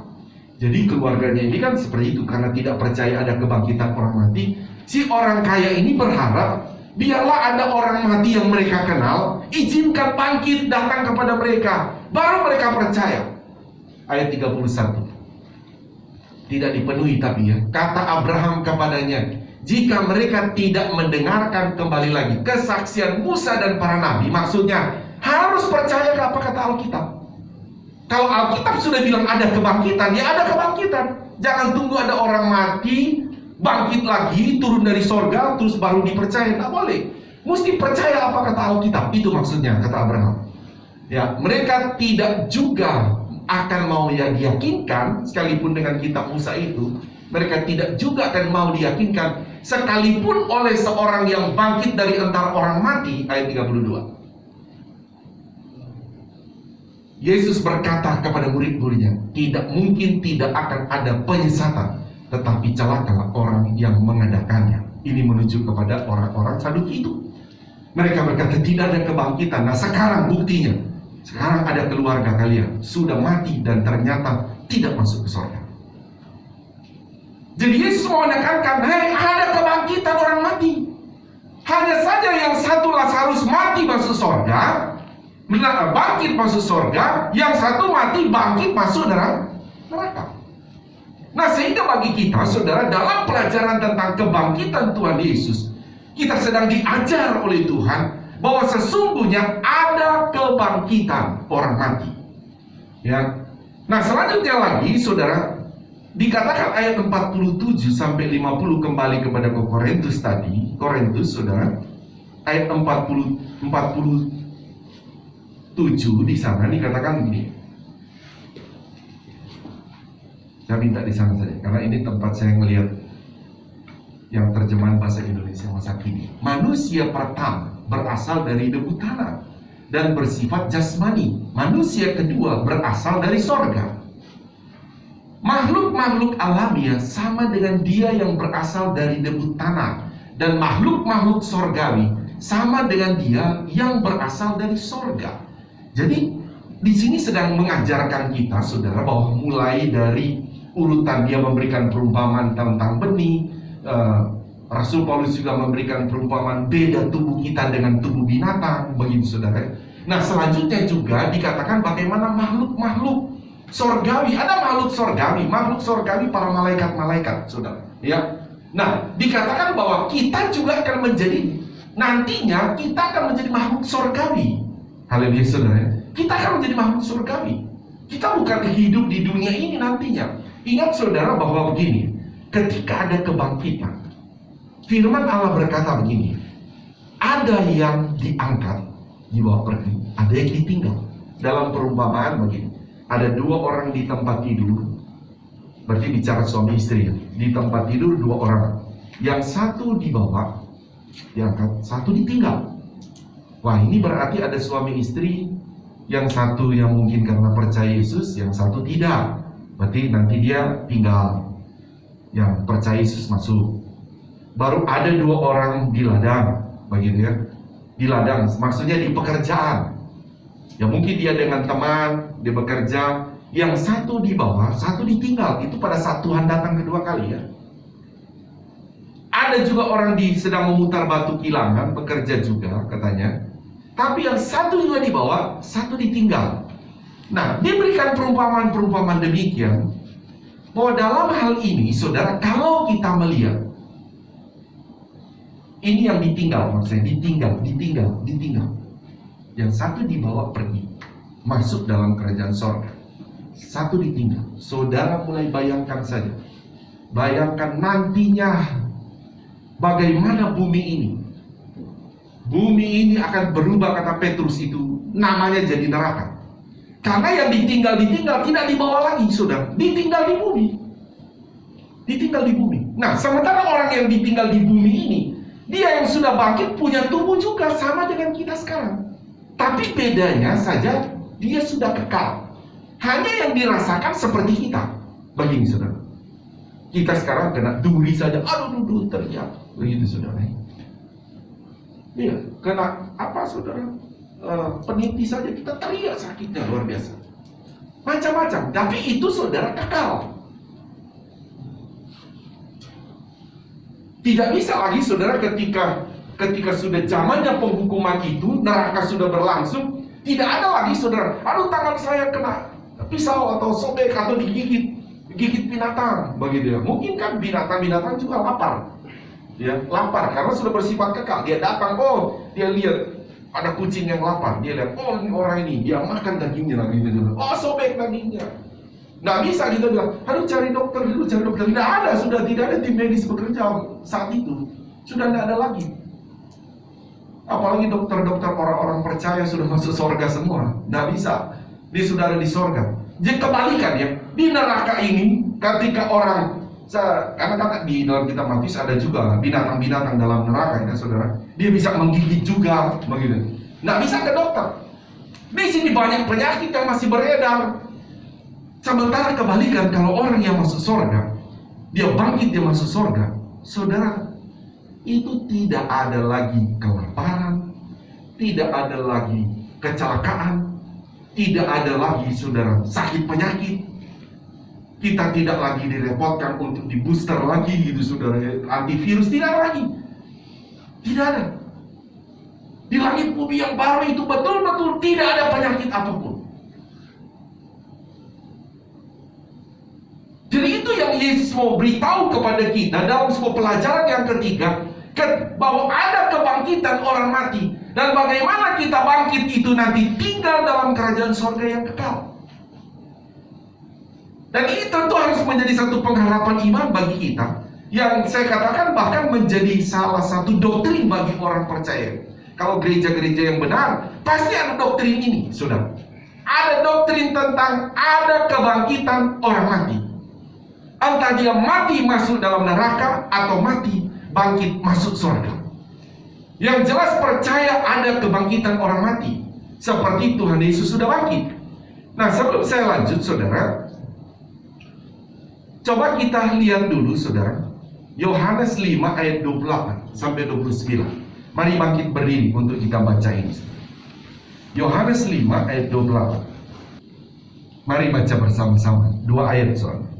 Jadi keluarganya ini kan seperti itu, karena tidak percaya ada kebangkitan orang mati. Si orang kaya ini berharap, biarlah ada orang mati yang mereka kenal, izinkan bangkit datang kepada mereka, baru mereka percaya. Ayat 31. Tidak dipenuhi tapi ya, kata Abraham kepadanya, jika mereka tidak mendengarkan kembali lagi kesaksian Musa dan para nabi, maksudnya harus percaya ke apa kata Alkitab. Kalau Alkitab sudah bilang ada kebangkitan, ya ada kebangkitan. Jangan tunggu ada orang mati bangkit lagi, turun dari sorga, terus baru dipercaya. Tidak boleh. Mesti percaya apa kata Alkitab. Itu maksudnya, kata Abraham. Ya, mereka tidak juga akan mau diyakinkan, sekalipun dengan kitab Musa itu, mereka tidak juga akan mau diyakinkan, sekalipun oleh seorang yang bangkit dari antara orang mati. Ayat 32. Yesus berkata kepada murid-muridnya, tidak mungkin tidak akan ada penyesatan, tetapi celakalah orang yang mengadakannya. Ini menuju kepada orang-orang Saduki itu. Mereka berkata tidak ada kebangkitan. Nah sekarang buktinya, sekarang ada keluarga kalian sudah mati dan ternyata tidak masuk ke surga. Jadi Yesus mau menekankan, hei, ada kebangkitan orang mati. Hanya saja yang satu Lazarus mati masuk surga, bangkit masuk surga, yang satu mati bangkit masuk neraka. Nah sehingga bagi kita saudara, dalam pelajaran tentang kebangkitan Tuhan Yesus, kita sedang diajar oleh Tuhan bahwa sesungguhnya ada kebangkitan orang mati. Ya. Nah selanjutnya lagi saudara, dikatakan ayat 47 sampai 50 kembali kepada Korintus tadi. Korintus saudara, ayat 47 di sana dikatakan begini. Saya minta di sana saja, karena ini tempat saya melihat yang terjemahan bahasa Indonesia masa kini. Manusia pertama berasal dari debu tanah dan bersifat jasmani. Manusia kedua berasal dari sorga. Makhluk-makhluk alamiah sama dengan dia yang berasal dari debu tanah, dan makhluk-makhluk sorgawi sama dengan dia yang berasal dari sorga. Jadi di sini sedang mengajarkan kita saudara bahwa mulai dari urutan dia memberikan perumpamaan tentang benih, Rasul Paulus juga memberikan perumpamaan beda tubuh kita dengan tubuh binatang, begitu saudara. Nah selanjutnya juga dikatakan bagaimana makhluk-makhluk sorgawi, ada makhluk sorgawi para malaikat-malaikat, saudara. Ya, nah dikatakan bahwa kita juga akan menjadi, nantinya kita akan menjadi makhluk sorgawi. Haleluya saudara. Kita akan menjadi makhluk surgawi. Kita bukan hidup di dunia ini nantinya. Ingat saudara bahwa begini, ketika ada kebangkitan, firman Allah berkata begini, ada yang diangkat, dibawa pergi, ada yang ditinggal. Dalam perumpamaan begini, ada 2 orang di tempat tidur, berarti bicara suami istri, di tempat tidur 2 orang, yang satu dibawa, diangkat, satu ditinggal. Wah, ini berarti ada suami istri, yang satu yang mungkin karena percaya Yesus, yang satu tidak. Berarti nanti dia tinggal, yang percaya Yesus masuk. Baru ada 2 orang di ladang, begitu ya, di ladang, maksudnya di pekerjaan. Ya mungkin dia dengan teman, dia bekerja, yang satu di bawah, satu ditinggal. Itu pada saat Tuhan datang kedua kali ya. Ada juga orang sedang memutar batu kilangan, bekerja juga katanya. Tapi yang satu juga di bawah, satu ditinggal. Nah, diberikan perumpamaan-perumpamaan demikian, bahwa dalam hal ini, saudara, kalau kita melihat, ini yang ditinggal, maksudnya ditinggal. Yang satu dibawa pergi, masuk dalam kerajaan sorga. Satu ditinggal. Saudara mulai bayangkan saja. Bayangkan nantinya bagaimana bumi ini. Bumi ini akan berubah, kata Petrus itu, namanya jadi neraka. Karena yang ditinggal tidak dibawa lagi, saudara. Ditinggal di bumi. Ditinggal di bumi. Nah, sementara orang yang ditinggal di bumi ini, dia yang sudah bangkit punya tubuh juga sama dengan kita sekarang. Tapi bedanya saja dia sudah kekal. Hanya yang dirasakan seperti kita. Begini saudara, kita sekarang kena duri saja, aduh teriak. Begitu saudara. Iya, kena apa saudara? Peniti saja kita teriak, sakitnya luar biasa. Macam-macam. Tapi itu saudara kekal. Tidak bisa lagi saudara ketika sudah zamannya penghukuman itu, neraka sudah berlangsung, tidak ada lagi saudara, aduh tangan saya kena pisau atau sobek atau digigit binatang, begitu ya. Mungkin kan binatang juga lapar, ya lapar karena sudah bersifat kekal. Dia datang, oh dia lihat ada kucing yang lapar, dia lihat, oh ini orang ini, dia makan dagingnya lagi, oh sobek dagingnya. Nggak bisa kita bilang, aduh cari dokter dulu, cari dokter. Tidak ada, sudah tidak ada tim medis bekerja saat itu, sudah tidak ada lagi. Apalagi dokter-dokter orang-orang percaya sudah masuk surga semua. Nggak bisa. Dia sudah ada di surga. Jadi kebalikan ya. Di neraka ini, ketika orang, karena di dalam kitab Matius ada juga binatang-binatang dalam neraka ya saudara. Dia bisa menggigit juga, begitu. Nggak bisa ke dokter. Di sini banyak penyakit yang masih beredar. Sementara kebalikan, kalau orang yang masuk surga, dia bangkit, dia masuk surga, saudara, itu tidak ada lagi kelaparan, tidak ada lagi kecelakaan, tidak ada lagi saudara sakit penyakit. Kita tidak lagi direpotkan untuk di booster lagi gitu saudara, antivirus tidak ada lagi. Tidak ada. Di langit bumi yang baru itu betul-betul tidak ada penyakit apapun. Jadi itu yang Yesus mau beritahu kepada kita dalam sebuah pelajaran yang ketiga, bahwa ada kebangkitan orang mati, dan bagaimana kita bangkit itu nanti tinggal dalam kerajaan surga yang kekal. Dan ini tentu harus menjadi satu pengharapan iman bagi kita, yang saya katakan bahkan menjadi salah satu doktrin bagi orang percaya. Kalau gereja-gereja yang benar, pasti ada doktrin ini, saudara. Ada doktrin tentang ada kebangkitan orang mati. Entah dia mati masuk dalam neraka atau mati bangkit masuk surga. Yang jelas percaya ada kebangkitan orang mati, seperti Tuhan Yesus sudah bangkit. Nah, sebelum saya lanjut saudara, coba kita lihat dulu saudara, Yohanes 5 ayat 28 sampai 29. Mari bangkit berdiri untuk kita baca ini. Yohanes 5 ayat 28. Mari baca bersama-sama, 2 ayat soalnya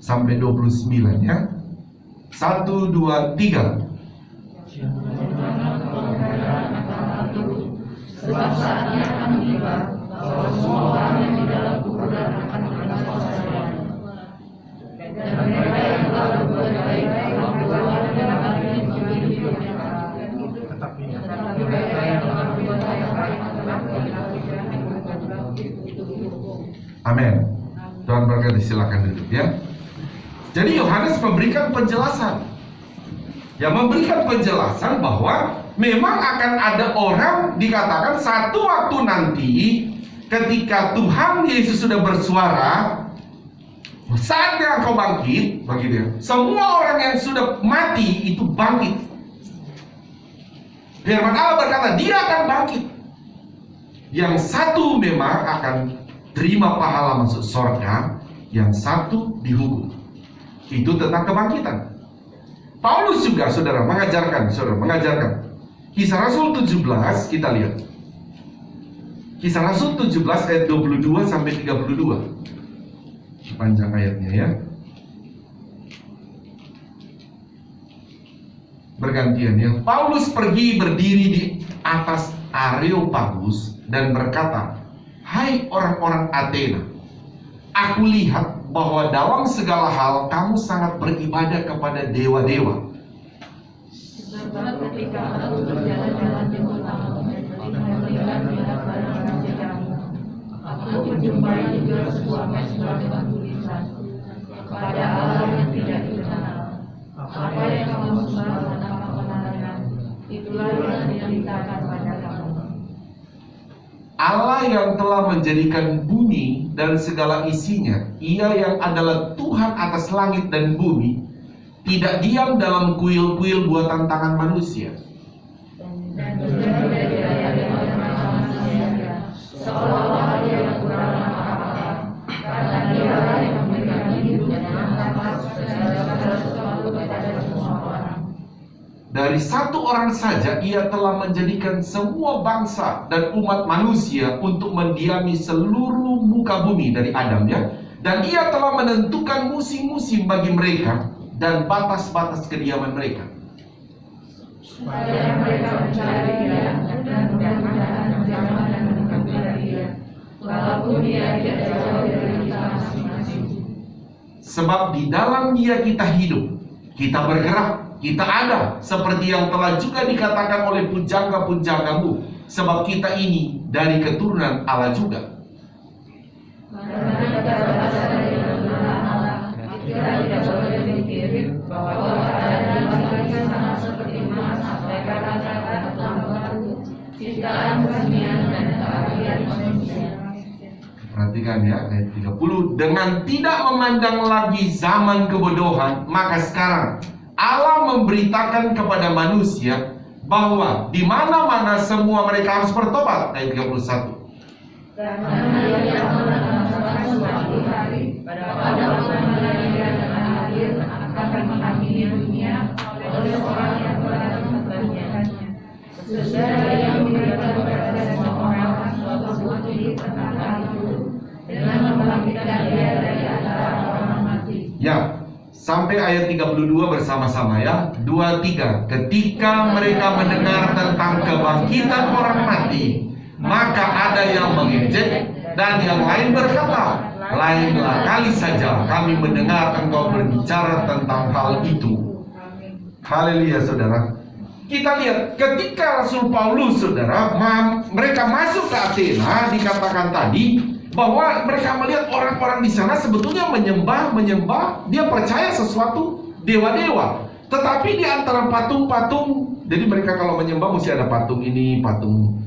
sampai 29 ya. 1, 2, 3. Sebab saatnya akan tiba bahwa semua orang yang di dalam kuburan akan mengenal saya. Dan mereka yang telah berbuat baik akan keluar dan akan menjadi hidup yang kekal. Tetapi mereka yang telah berbuat baik akan Amin. Tuhan berkati, silakan gitu ya. Jadi Yohanes memberikan penjelasan. Ya, memberikan penjelasan bahwa memang akan ada orang, dikatakan satu waktu nanti ketika Tuhan Yesus sudah bersuara, saatnya engkau bangkit, begitu ya. Semua orang yang sudah mati itu bangkit. Firman Allah berkata, dia akan bangkit. Yang satu memang akan terima pahala masuk surga, yang satu dihukum. Itu tentang kebangkitan. Paulus juga saudara mengajarkan. Kisah Rasul 17 kita lihat. Kisah Rasul 17 ayat 22 sampai 32. Panjang ayatnya ya. Bergantian ya. Paulus pergi berdiri di atas Areopagus dan berkata, "Hai orang-orang Athena, aku lihat bahwa dalam segala hal kamu sangat beribadah kepada dewa-dewa. Sebab ketika aku berjalan-jalan di kota melihat barang-barang sejarah, aku menjumpai juga sebuah mesbah dengan tulisan, kepada Allah yang tidak dikenal. Apa yang kamu sembah dan apa kebenaran, itulah yang diberitakan pada kamu." Allah yang telah menjadikan bumi dan segala isinya, Ia yang adalah Tuhan atas langit dan bumi, tidak diam dalam kuil-kuil buatan tangan manusia. Dan juga dari ayat-ayat manusia, seolah-olah Dia yang kurang apa-apa, karena Dialah yang memberikan hidup dan nafas segala sesuatu kepada semua orang. Dari satu orang saja Ia telah menjadikan semua bangsa dan umat manusia untuk mendiami seluruh muka bumi dari Adam ya. Dan Ia telah menentukan musim-musim bagi mereka dan batas-batas kediaman mereka, supaya mereka mencari Dia dan mudah-mudahan menjamah dan mendekat pada Dia, walaupun Dia tidak jauh dari kita masing-masing. Sebab di dalam Dia kita hidup, kita bergerak, kita ada, seperti yang telah juga dikatakan oleh pujangga-pujanggamu, sebab kita ini dari keturunan Allah juga. Karena kita berasal dari keturunan Allah, kita tidak boleh berpikir bahwa keadaan manusia sama seperti emas, perak, atau batu, ciptaan kesenian dan keahlian manusia. Perhatikan ya, ayat 30. Dengan tidak memandang lagi zaman kebodohan, maka sekarang Allah memberitakan kepada manusia bahwa di mana-mana semua mereka harus bertobat. Ayat 31. Karena Dia menetapkan suatu hari pada waktu Dia dengan adil akan menghakimi dunia oleh orang yang telah menentukannya. Sesudah yang memberikan kepada semua orang suatu bukti tentang hal itu dengan membangkitkan Dia dari antara orang mati. Ya, sampai ayat 32 bersama-sama ya. 2, 3. Ketika mereka mendengar tentang kebangkitan orang mati, maka ada yang mengejek dan yang lain berkata, "Lainlah kali saja kami mendengar engkau berbicara tentang hal itu." Haleluya saudara. Kita lihat ketika Rasul Paulus saudara, mereka masuk ke Athena, dikatakan tadi bahwa mereka melihat orang-orang di sana sebetulnya menyembah, dia percaya sesuatu dewa-dewa. Tetapi di antara patung-patung, jadi mereka kalau menyembah mesti ada patung ini, patung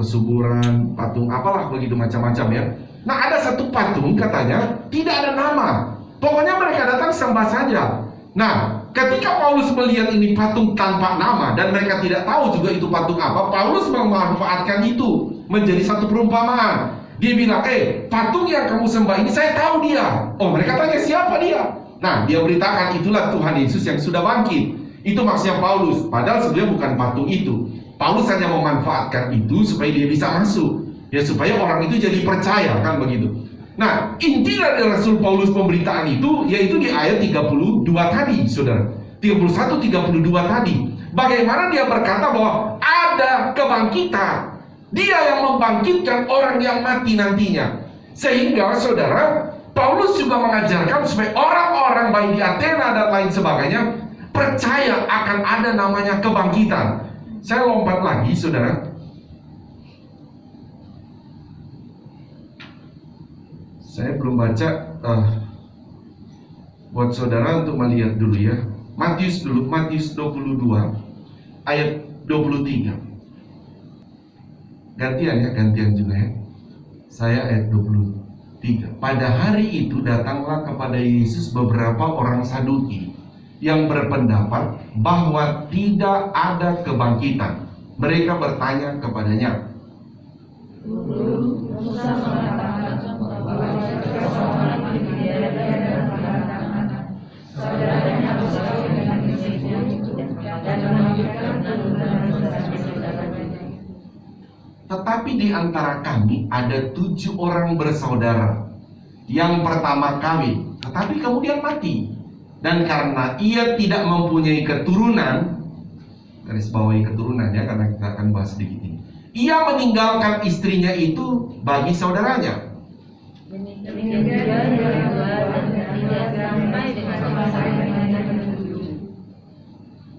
kesuburan, patung apalah begitu macam-macam ya. Nah, ada satu patung katanya tidak ada nama. Pokoknya mereka datang sembah saja. Nah, ketika Paulus melihat ini patung tanpa nama dan mereka tidak tahu juga itu patung apa, Paulus memanfaatkan itu menjadi satu perumpamaan. Dia bilang, patung yang kamu sembah ini saya tahu dia. Oh, mereka tanya siapa dia? Nah, dia beritakan itulah Tuhan Yesus yang sudah bangkit. Itu maksudnya Paulus. Padahal sebenarnya bukan patung itu. Paulus hanya memanfaatkan itu supaya dia bisa masuk. Ya, supaya orang itu jadi percaya, kan begitu. Nah, inti dari Rasul Paulus pemberitaan itu yaitu di ayat 32 tadi, saudara. 31, 32 tadi. Bagaimana dia berkata bahwa ada kebangkitan. Dia yang membangkitkan orang yang mati nantinya. Sehingga saudara, Paulus juga mengajarkan supaya orang-orang baik di Athena dan lain sebagainya percaya akan ada namanya kebangkitan. Saya lompat lagi saudara. Saya belum baca buat saudara untuk melihat dulu ya. Matius dulu, Matius 22 ayat 23. Gantian juga ya. Saya ayat 23. Pada hari itu datanglah kepada Yesus beberapa orang Saduki yang berpendapat bahwa tidak ada kebangkitan. Mereka bertanya kepadanya, Musa mengatakan bahwa jika seorang mati tidak dalam tangan, saudaranya harus kawin dengan istrinya dan memberikan keturunan bagi saudaranya. tetapi di antara kami ada 7 orang bersaudara. Yang pertama kawin, tetapi kemudian mati. Dan karena ia tidak mempunyai keturunan, garis bawahi keturunan ya, karena kita akan bahas sedikit ini, ia meninggalkan istrinya itu bagi saudaranya. Demikian juga yang kedua dan ketiga sampai dengan masa yang ketujuh.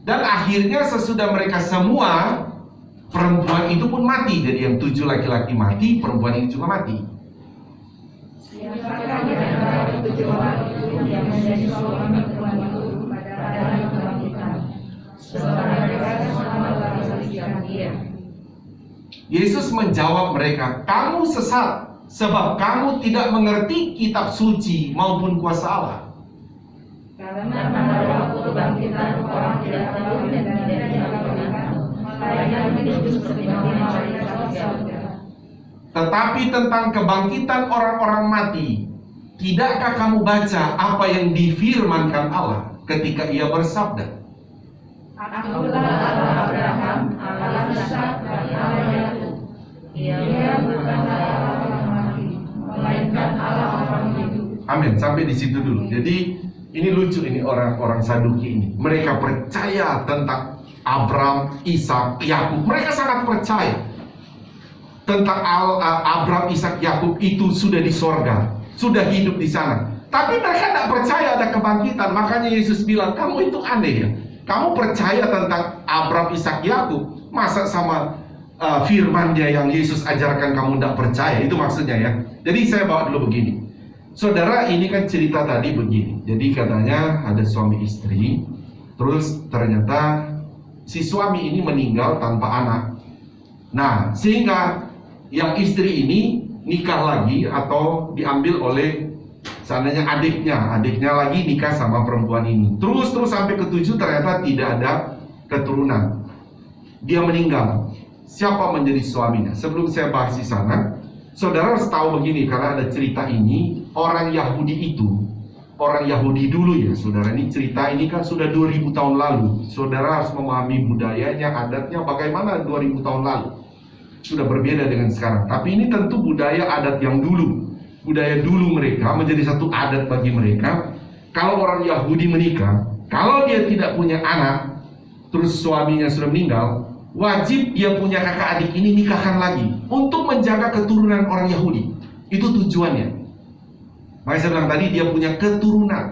Dan akhirnya sesudah mereka semua, perempuan itu pun mati. Jadi yang 7 laki-laki mati, perempuan ini juga mati. Siapakah di antara 7 orang itu yang menjadi suami perempuan itu pada hari kebangkitan? Sebab mereka semua telah menyaksikan dia. Yesus menjawab mereka, kamu sesat, sebab kamu tidak mengerti kitab suci maupun kuasa Allah. Karena pada waktu kebangkitan orang tidak tahu dan tidak dilakukan, melainkan hidup seperti malaikat di surga. Tetapi tentang kebangkitan orang-orang mati, tidakkah kamu baca apa yang difirmankan Allah ketika ia bersabda, Akulah Allah Abraham, Allah Ishak, dan Allah Yakub. Ia bukanlah Allah orang mati, melainkan Allah orang hidup. Amin, sampai di situ dulu. Jadi ini lucu ini orang-orang Saduki ini. Mereka percaya tentang Abraham, Ishak, Yakub. Mereka sangat percaya tentang Abraham, Ishak, Yakub itu sudah di sorga, sudah hidup di sana. Tapi mereka tidak percaya ada kebangkitan. Makanya Yesus bilang, kamu itu aneh ya. Kamu percaya tentang Abraham, Ishak, Yakub, masa sama firman-Nya yang Yesus ajarkan kamu tidak percaya? Itu maksudnya ya. Jadi saya bawa dulu begini. Saudara, ini kan cerita tadi begini. Jadi katanya ada suami istri, terus ternyata si suami ini meninggal tanpa anak. Nah, sehingga yang istri ini nikah lagi atau diambil oleh seandainya adiknya lagi nikah sama perempuan ini. Terus sampai ke-7 ternyata tidak ada keturunan. Dia meninggal. Siapa menjadi suaminya? Sebelum saya bahas di sana, saudara harus tahu begini, karena ada cerita ini, orang Yahudi itu, orang Yahudi dulu ya, saudara, ini cerita ini kan sudah 2000 tahun lalu. Saudara harus memahami budayanya, adatnya bagaimana 2000 tahun lalu. Sudah berbeda dengan sekarang. Tapi ini tentu budaya adat yang dulu. Budaya dulu mereka menjadi satu adat bagi mereka. Kalau orang Yahudi menikah, kalau dia tidak punya anak, terus suaminya sudah meninggal, wajib dia punya kakak adik ini nikahkan lagi untuk menjaga keturunan orang Yahudi. Itu tujuannya. Makanya saya bilang tadi dia punya keturunan.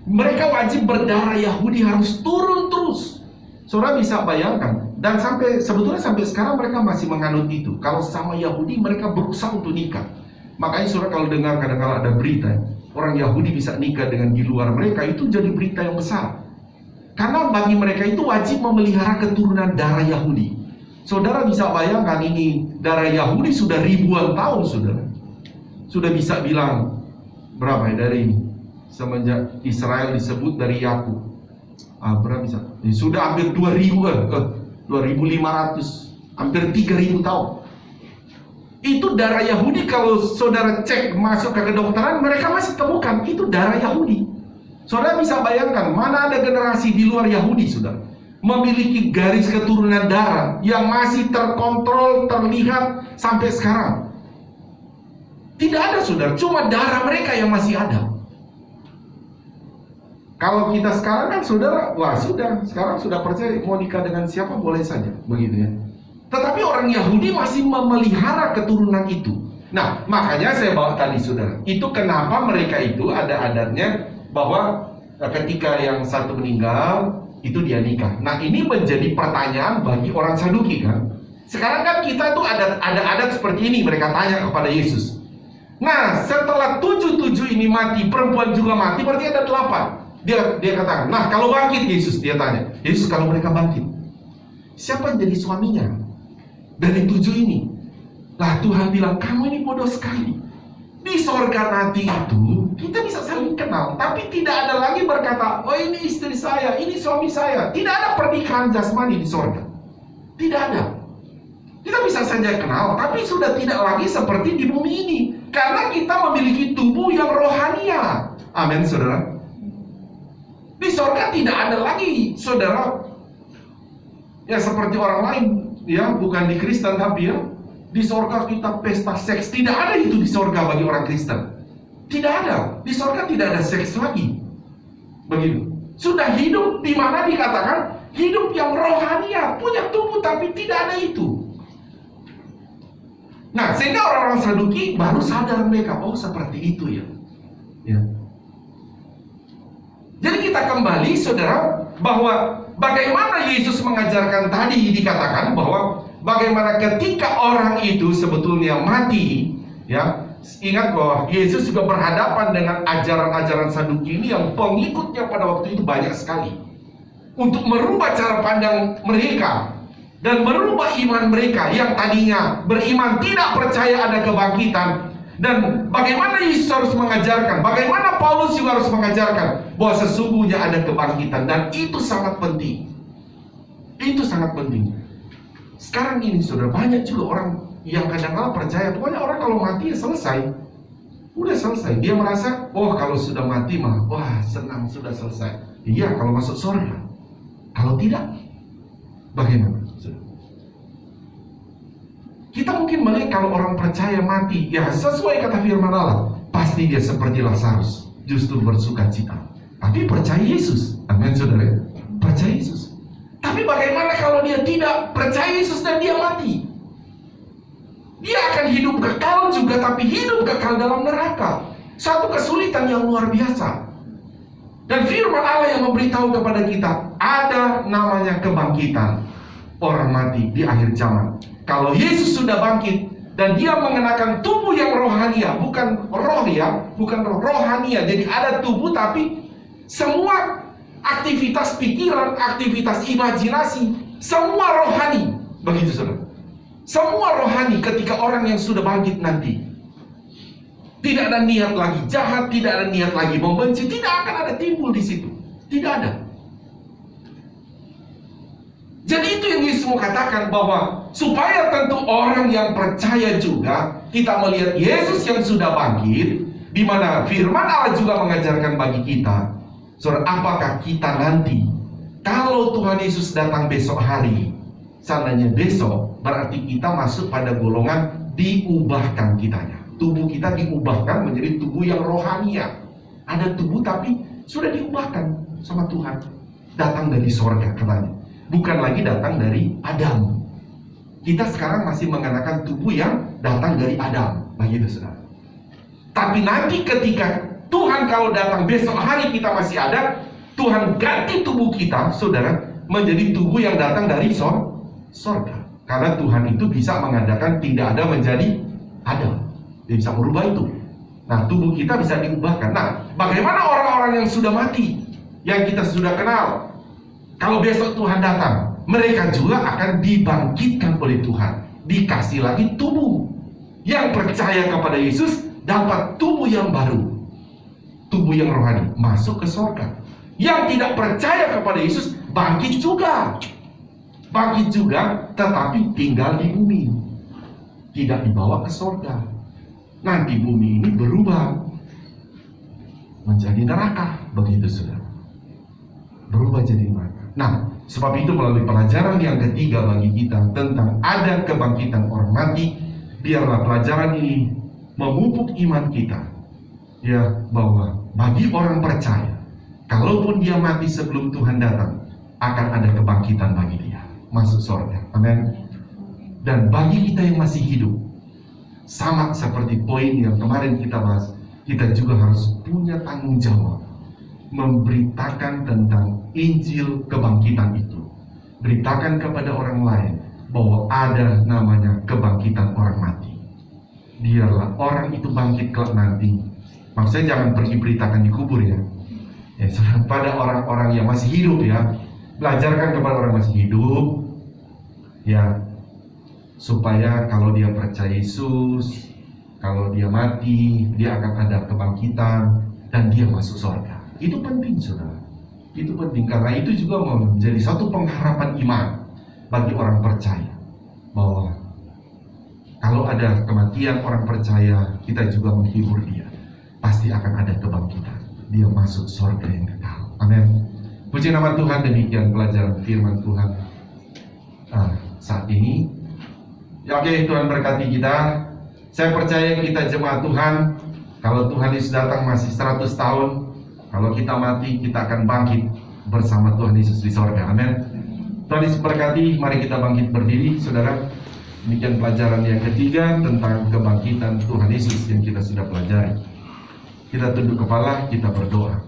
Mereka wajib berdarah Yahudi, harus turun terus. Saudara bisa bayangkan. Dan sebetulnya sampai sekarang mereka masih menganut itu. Kalau sama Yahudi mereka berusaha untuk nikah. Makanya saudara kalau dengar kadang-kadang ada berita orang Yahudi bisa nikah dengan di luar mereka, itu jadi berita yang besar. Karena bagi mereka itu wajib memelihara keturunan darah Yahudi. Saudara bisa bayangkan ini darah Yahudi sudah ribuan tahun, saudara. Sudah bisa bilang berapa ya dari semenjak Israel disebut dari Yakub. Berapa bisa? Sudah hampir 2500, hampir 3000 tahun. Itu darah Yahudi. Kalau saudara cek masuk ke kedokteran, mereka masih temukan itu darah Yahudi. Saudara bisa bayangkan mana ada generasi di luar Yahudi, saudara, memiliki garis keturunan darah yang masih terkontrol, terlihat sampai sekarang. Tidak ada, saudara, cuma darah mereka yang masih ada. Kalau kita sekarang kan, saudara, wah sudah, sekarang sudah percaya mau nikah dengan siapa boleh saja, begitu ya. Tetapi orang Yahudi masih memelihara keturunan itu. Nah, makanya saya bawa tadi, saudara, itu kenapa mereka itu ada adatnya bahwa ketika yang satu meninggal itu dia nikah. Nah, ini menjadi pertanyaan bagi orang Saduki kan. Sekarang kan kita tuh ada adat seperti ini. Mereka tanya kepada Yesus, Nah, setelah 7 ini mati, perempuan juga mati, berarti ada 8. Dia katakan, nah kalau bangkit Yesus, dia tanya, Yesus kalau mereka bangkit, siapa yang jadi suaminya dari 7 ini? Lah Tuhan bilang, kamu ini bodoh sekali. Di sorga nanti itu kita bisa saling kenal, tapi tidak ada lagi berkata, oh ini istri saya, ini suami saya. Tidak ada pernikahan jasmani di sorga. Tidak ada. Kita bisa saja kenal, tapi sudah tidak lagi seperti di bumi ini, karena kita memiliki tubuh yang rohania. Amin, saudara. Di sorga tidak ada lagi, saudara, ya seperti orang lain, ya bukan di Kristen tapi ya, di sorga kita pesta seks. Tidak ada itu di sorga bagi orang Kristen. Tidak ada. Di sorga tidak ada seks lagi. Begitu. Sudah hidup di mana dikatakan hidup yang rohania, punya tubuh tapi tidak ada itu. Nah, sehingga orang-orang Saduki baru sadar mereka, oh seperti itu ya. Ya. Jadi kita kembali, saudara, bahwa bagaimana Yesus mengajarkan tadi dikatakan bahwa bagaimana ketika orang itu sebetulnya mati, ya, ingat bahwa Yesus juga berhadapan dengan ajaran-ajaran Saduki ini yang pengikutnya pada waktu itu banyak sekali. Untuk merubah cara pandang mereka dan merubah iman mereka yang tadinya beriman tidak percaya ada kebangkitan. Dan bagaimana Yesus harus mengajarkan, bagaimana Paulus juga harus mengajarkan bahwa sesungguhnya ada kebangkitan, dan itu sangat penting. Itu sangat penting. Sekarang ini saudara, banyak juga orang yang kadang-kadang percaya pokoknya orang kalau mati ya selesai, udah selesai. Dia merasa, oh kalau sudah mati mah, wah senang, sudah selesai. Iya kalau masuk surga. Kalau tidak, bagaimana? Kita mungkin melihat kalau orang percaya mati, ya sesuai kata firman Allah, pasti dia seperti Lazarus, justru bersuka cita. Tapi percaya Yesus, amin saudara, percaya Yesus. Tapi bagaimana kalau dia tidak percaya Yesus dan dia mati? Dia akan hidup kekal juga, tapi hidup kekal dalam neraka. Satu kesulitan yang luar biasa. Dan firman Allah yang memberitahu kepada kita, ada namanya kebangkitan orang mati di akhir zaman. Kalau Yesus sudah bangkit dan dia mengenakan tubuh yang rohania, bukan roh ya, bukan rohania. Jadi ada tubuh tapi semua aktivitas pikiran, aktivitas imajinasi, semua rohani. Begitu saudara. Semua rohani ketika orang yang sudah bangkit nanti. Tidak ada niat lagi jahat, tidak ada niat lagi membenci, tidak akan ada timbul di situ. Tidak ada. Jadi itu yang Yesus mau katakan, bahwa supaya tentu orang yang percaya juga, kita melihat Yesus yang sudah bangkit, di mana firman Allah juga mengajarkan bagi kita. Saudara, apakah kita nanti, kalau Tuhan Yesus datang besok hari, seandainya besok, berarti kita masuk pada golongan diubahkan kitanya. Tubuh kita diubahkan menjadi tubuh yang rohania. Ada tubuh tapi sudah diubahkan sama Tuhan. Datang dari sorga katanya. Bukan lagi datang dari Adam. Kita sekarang masih mengenakan tubuh yang datang dari Adam. Begitu saudara. Tapi nanti ketika Tuhan kalau datang besok hari kita masih ada, Tuhan ganti tubuh kita, saudara, menjadi tubuh yang datang dari sorga. Karena Tuhan itu bisa mengadakan tidak ada menjadi ada. Dia bisa merubah itu. Nah, tubuh kita bisa diubahkan. Nah, bagaimana orang-orang yang sudah mati, yang kita sudah kenal? Kalau besok Tuhan datang, mereka juga akan dibangkitkan oleh Tuhan. Dikasih lagi tubuh. Yang percaya kepada Yesus dapat tubuh yang baru. Tubuh yang rohani, masuk ke surga. Yang tidak percaya kepada Yesus bangkit juga. Bangkit juga, tetapi tinggal di bumi. Tidak dibawa ke surga. Nanti bumi ini berubah menjadi neraka. Begitu saudara. Berubah jadi neraka. Nah, sebab itu melalui pelajaran yang ketiga bagi kita tentang ada kebangkitan orang mati, biarlah pelajaran ini memupuk iman kita, ya, bahwa bagi orang percaya, kalaupun dia mati sebelum Tuhan datang, akan ada kebangkitan bagi dia, masuk surga. Amin. Dan bagi kita yang masih hidup, sama seperti poin yang kemarin kita bahas, kita juga harus punya tanggung jawab memberitakan tentang Injil kebangkitan itu. Beritakan kepada orang lain bahwa ada namanya kebangkitan orang mati. biarlah orang itu bangkit kelak nanti. Maksudnya jangan pergi beritakan di kubur ya. Ya, pada orang-orang yang masih hidup ya. Belajarkan kepada orang masih hidup ya, supaya kalau dia percaya Yesus, kalau dia mati, dia akan ada kebangkitan dan dia masuk surga. Itu penting, saudara. Itu penting karena itu juga menjadi satu pengharapan iman bagi orang percaya, bahwa kalau ada kematian orang percaya, kita juga menghibur dia. Pasti akan ada kebangkitan. Dia masuk surga yang kekal. Amin. Puji nama Tuhan, demikian pelajaran firman Tuhan saat ini. Ya, oke, Tuhan berkati kita. Saya percaya kita jemaat Tuhan, kalau Tuhan Yesus datang masih 100 tahun, kalau kita mati, kita akan bangkit bersama Tuhan Yesus di sorga. Amin. Tuhan Yesus berkati. Mari kita bangkit berdiri, saudara. Demikian pelajaran yang ketiga tentang kebangkitan Tuhan Yesus yang kita sudah pelajari. Kita tunduk kepala, kita berdoa.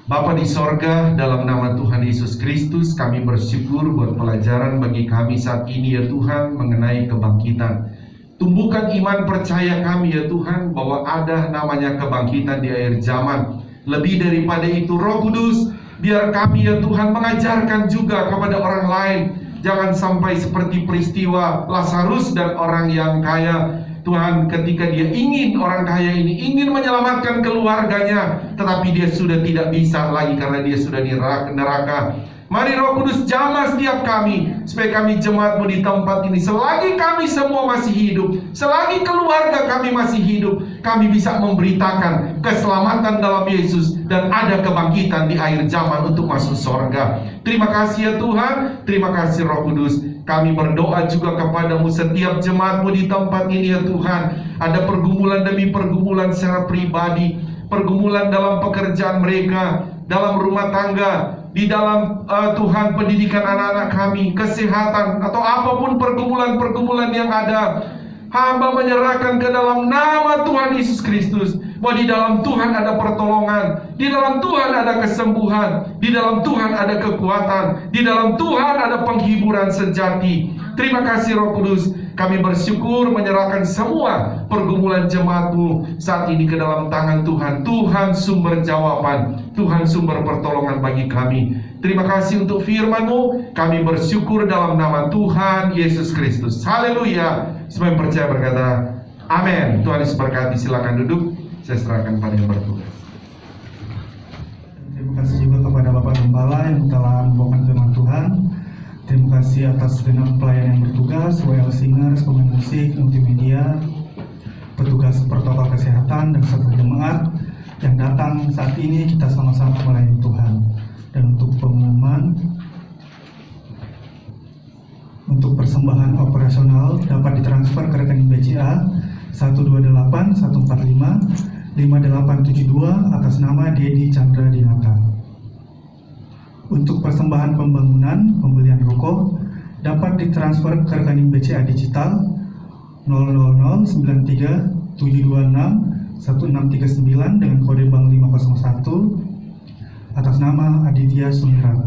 Bapa di sorga, dalam nama Tuhan Yesus Kristus, kami bersyukur buat pelajaran bagi kami saat ini ya Tuhan, mengenai kebangkitan. Tumbuhkan iman percaya kami ya Tuhan, bahwa ada namanya kebangkitan di akhir zaman. Lebih daripada itu, Roh Kudus, biar kami ya Tuhan mengajarkan juga kepada orang lain. Jangan sampai seperti peristiwa Lazarus dan orang yang kaya. Tuhan, ketika dia ingin, orang kaya ini ingin menyelamatkan keluarganya, tetapi dia sudah tidak bisa lagi karena dia sudah di neraka. Mari Roh Kudus jamah setiap kami, supaya kami jemaatmu di tempat ini, selagi kami semua masih hidup, selagi keluarga kami masih hidup, kami bisa memberitakan keselamatan dalam Yesus dan ada kebangkitan di akhir zaman untuk masuk surga. Terima kasih ya Tuhan, terima kasih Roh Kudus. Kami berdoa juga kepadamu setiap jemaatmu di tempat ini ya Tuhan. Ada pergumulan demi pergumulan secara pribadi, pergumulan dalam pekerjaan mereka, dalam rumah tangga, di dalam Tuhan pendidikan anak-anak kami, kesehatan, atau apapun pergumulan-pergumulan yang ada. Hamba menyerahkan ke dalam nama Tuhan Yesus Kristus, bahwa di dalam Tuhan ada pertolongan, di dalam Tuhan ada kesembuhan, di dalam Tuhan ada kekuatan, di dalam Tuhan ada penghiburan sejati. Terima kasih Roh Kudus. Kami bersyukur menyerahkan semua pergumulan jemaatmu saat ini ke dalam tangan Tuhan. Tuhan sumber jawaban, Tuhan sumber pertolongan bagi kami. Terima kasih untuk firman-Mu. Kami bersyukur dalam nama Tuhan Yesus Kristus. Haleluya. Semua yang percaya berkata amin. Tuhan Yesus berkati. Silakan duduk. Saya serahkan pada yang bertugas. Terima kasih juga kepada Bapak Gembala yang telah membawakan firman Tuhan. Terima kasih atas segenap pelayan yang bertugas, WL Singers, pemain musik, multimedia, petugas protokol kesehatan, dan serta jemaat yang datang saat ini. Kita sama-sama melayani Tuhan. Dan untuk pengumuman, untuk persembahan operasional dapat ditransfer ke rekening BCA 128 145 5872 atas nama Dedi Chandra Dinata. Untuk persembahan pembangunan pembelian ruko dapat ditransfer ke rekening BCA digital 00093 726 1639 dengan kode bank 501 atas nama Aditya Sumirat.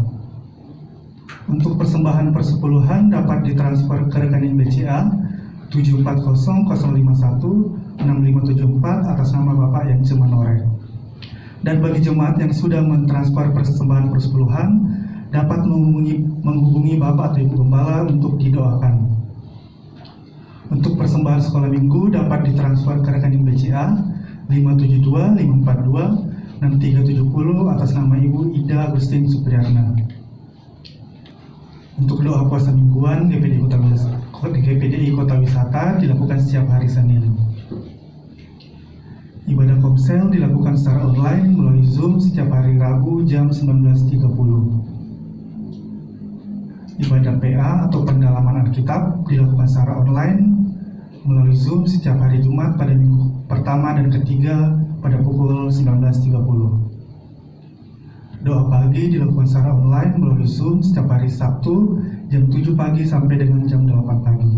Untuk persembahan persepuluhan dapat ditransfer ke rekening BCA 740051 6574 atas nama Bapak Yang Cemanore. Dan bagi jemaat yang sudah mentransfer persembahan persepuluhan dapat menghubungi Bapak atau Ibu Gembala untuk didoakan. Untuk persembahan sekolah minggu dapat ditransfer ke rekening BCA 572 542 6370 atas nama Ibu Ida Agustin Supriyatna. Untuk doa puasa mingguan GPDI Kota Wisata dilakukan setiap hari Senin. Ibadah komsel dilakukan secara online melalui Zoom setiap hari Rabu jam 19.30. Ibadah PA atau pendalaman Alkitab dilakukan secara online melalui Zoom setiap hari Jumat pada minggu pertama dan ketiga pada pukul 19.30. Doa pagi dilakukan secara online melalui Zoom setiap hari Sabtu jam 7 pagi sampai dengan jam 8 pagi.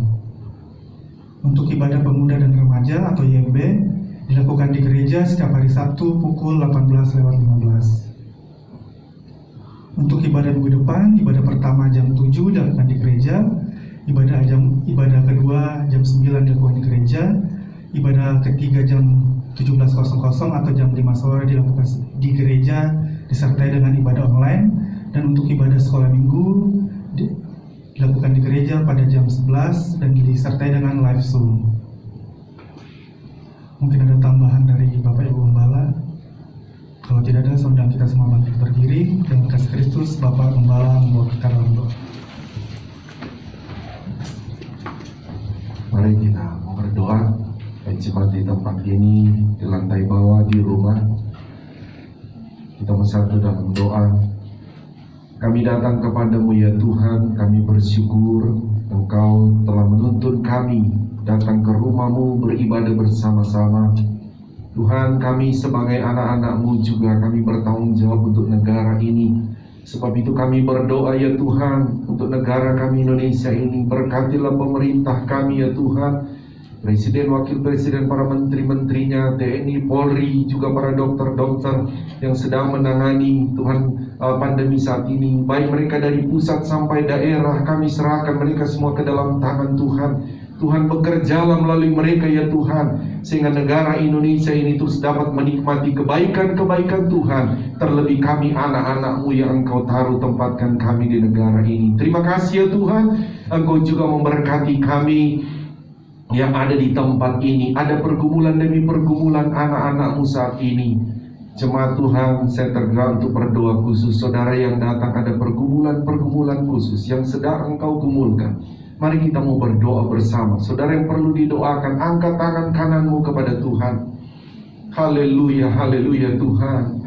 Untuk ibadah pemuda dan remaja atau YMB dilakukan di gereja setiap hari Sabtu pukul 18:15. Untuk ibadah minggu depan, ibadah pertama jam 7 dilakukan di gereja, ibadah kedua jam 9 dilakukan di gereja, ibadah ketiga jam 17.00 atau jam 5 sore dilakukan di gereja disertai dengan ibadah online, dan untuk ibadah sekolah minggu dilakukan di gereja pada jam 11 dan disertai dengan live Zoom. Mungkin ada tambahan dari Bapak Ibu Gembala? Kalau tidak ada, saudara kita semua bangkit berdiri. Dengan kasih Kristus, Bapak Gembala membawa kita dalam doa. Mari kita berdoa, baik di tempat ini, di lantai bawah, di rumah. Kita bersatu dalam doa. Kami datang kepadamu ya Tuhan, kami bersyukur Engkau telah menuntun kami datang ke rumah-Mu beribadah bersama-sama. Tuhan, kami sebagai anak-anak-Mu juga kami bertanggung jawab untuk negara ini. Sebab itu kami berdoa ya Tuhan untuk negara kami Indonesia ini. Berkatilah pemerintah kami ya Tuhan, Presiden, Wakil Presiden, para menteri-menterinya, TNI, Polri, juga para dokter-dokter yang sedang menangani Tuhan pandemi saat ini. Baik mereka dari pusat sampai daerah, kami serahkan mereka semua ke dalam tangan Tuhan. Tuhan bekerjalah melalui mereka ya Tuhan, sehingga negara Indonesia ini terus dapat menikmati kebaikan-kebaikan Tuhan. Terlebih kami anak-anak-Mu yang Engkau taruh tempatkan kami di negara ini. Terima kasih ya Tuhan, Engkau juga memberkati kami yang ada di tempat ini. Ada pergumulan demi pergumulan anak-anak-Mu saat ini. Jemaat Tuhan, saya tergerak untuk berdoa khusus. Saudara yang datang ada pergumulan-pergumulan khusus yang sedang Engkau gumulkan. Mari kita mau berdoa bersama. Saudara yang perlu didoakan, angkat tangan kananmu kepada Tuhan. Haleluya, haleluya Tuhan.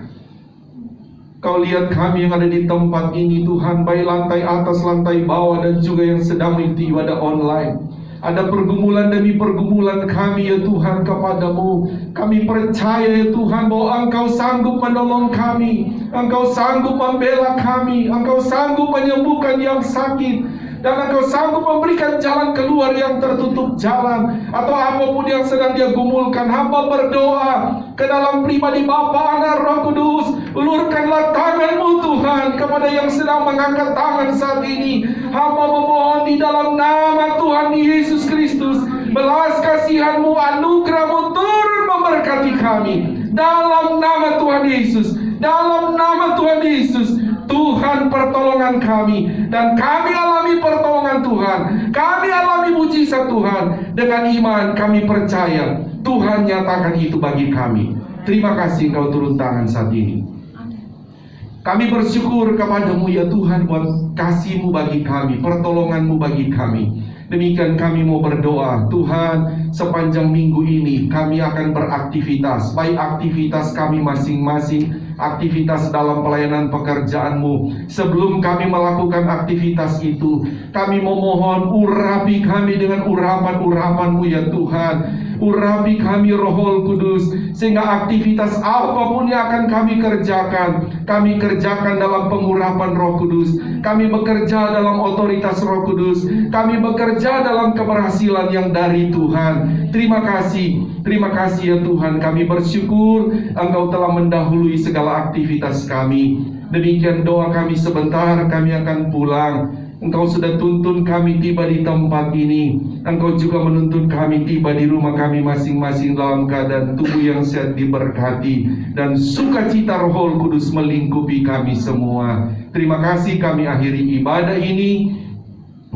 Kau lihat kami yang ada di tempat ini Tuhan, baik lantai atas, lantai bawah, dan juga yang sedang mengikuti ibadah online. Ada pergumulan demi pergumulan kami ya Tuhan kepadamu. Kami percaya ya Tuhan bahwa Engkau sanggup menolong kami, Engkau sanggup membela kami, Engkau sanggup menyembuhkan yang sakit, dan Engkau sanggup memberikan jalan keluar yang tertutup jalan, atau apapun yang sedang dia gumulkan. Hamba berdoa ke dalam pribadi Bapa, Anak, Roh Kudus. Ulurkanlah tangan-Mu Tuhan kepada yang sedang mengangkat tangan saat ini. Hamba memohon di dalam nama Tuhan Yesus Kristus, belas kasihan-Mu, anugerah-Mu turun memberkati kami. Dalam nama Tuhan Yesus, dalam nama Tuhan Yesus, Tuhan pertolongan kami, dan kami alami pertolongan Tuhan, kami alami mujizat Tuhan. Dengan iman kami percaya Tuhan nyatakan itu bagi kami. Terima kasih Engkau turun tangan saat ini. Kami bersyukur kepadamu ya Tuhan buat kasih-Mu bagi kami, pertolongan-Mu bagi kami. Demikian kami mau berdoa, Tuhan, sepanjang minggu ini kami akan beraktivitas, baik aktivitas kami masing-masing, aktivitas dalam pelayanan pekerjaan-Mu. Sebelum kami melakukan aktivitas itu, kami memohon urapi kami dengan urapan-urapan-Mu ya Tuhan. Urapi kami Roh Kudus, sehingga aktivitas apapun yang akan kami kerjakan dalam pengurapan Roh Kudus. Kami bekerja dalam otoritas Roh Kudus. Kami bekerja dalam keberhasilan yang dari Tuhan. Terima kasih ya Tuhan. Kami bersyukur Engkau telah mendahului segala aktivitas kami. Demikian doa kami sebentar, kami akan pulang. Engkau sudah tuntun kami tiba di tempat ini. Engkau juga menuntun kami tiba di rumah kami masing-masing dalam keadaan tubuh yang sehat diberkati, dan sukacita Roh Kudus melingkupi kami semua. Terima kasih, kami akhiri ibadah ini,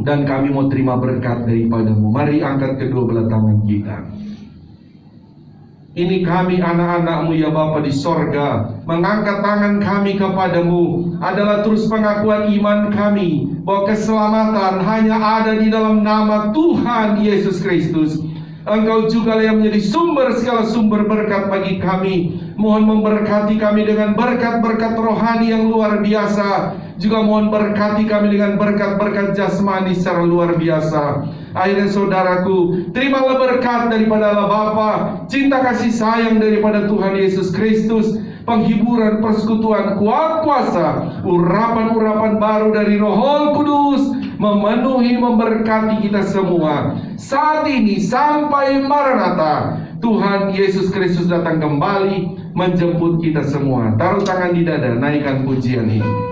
dan kami mau terima berkat daripada-Mu. Mari angkat kedua belah tangan kita. Ini kami anak-anak-Mu ya Bapa di sorga. Mengangkat tangan kami kepadamu adalah terus pengakuan iman kami bahwa keselamatan hanya ada di dalam nama Tuhan Yesus Kristus. Engkau juga yang menjadi sumber segala sumber berkat bagi kami. Mohon memberkati kami dengan berkat-berkat rohani yang luar biasa. Juga mohon berkati kami dengan berkat-berkat jasmani secara luar biasa. Akhirnya saudaraku, terimalah berkat daripada Allah Bapa, cinta kasih sayang daripada Tuhan Yesus Kristus, penghiburan, persekutuan, kuat kuasa, urapan-urapan baru dari Roh Kudus memenuhi, memberkati kita semua saat ini sampai Maranatha. Tuhan Yesus Kristus datang kembali menjemput kita semua. Taruh tangan di dada, naikkan pujian ini.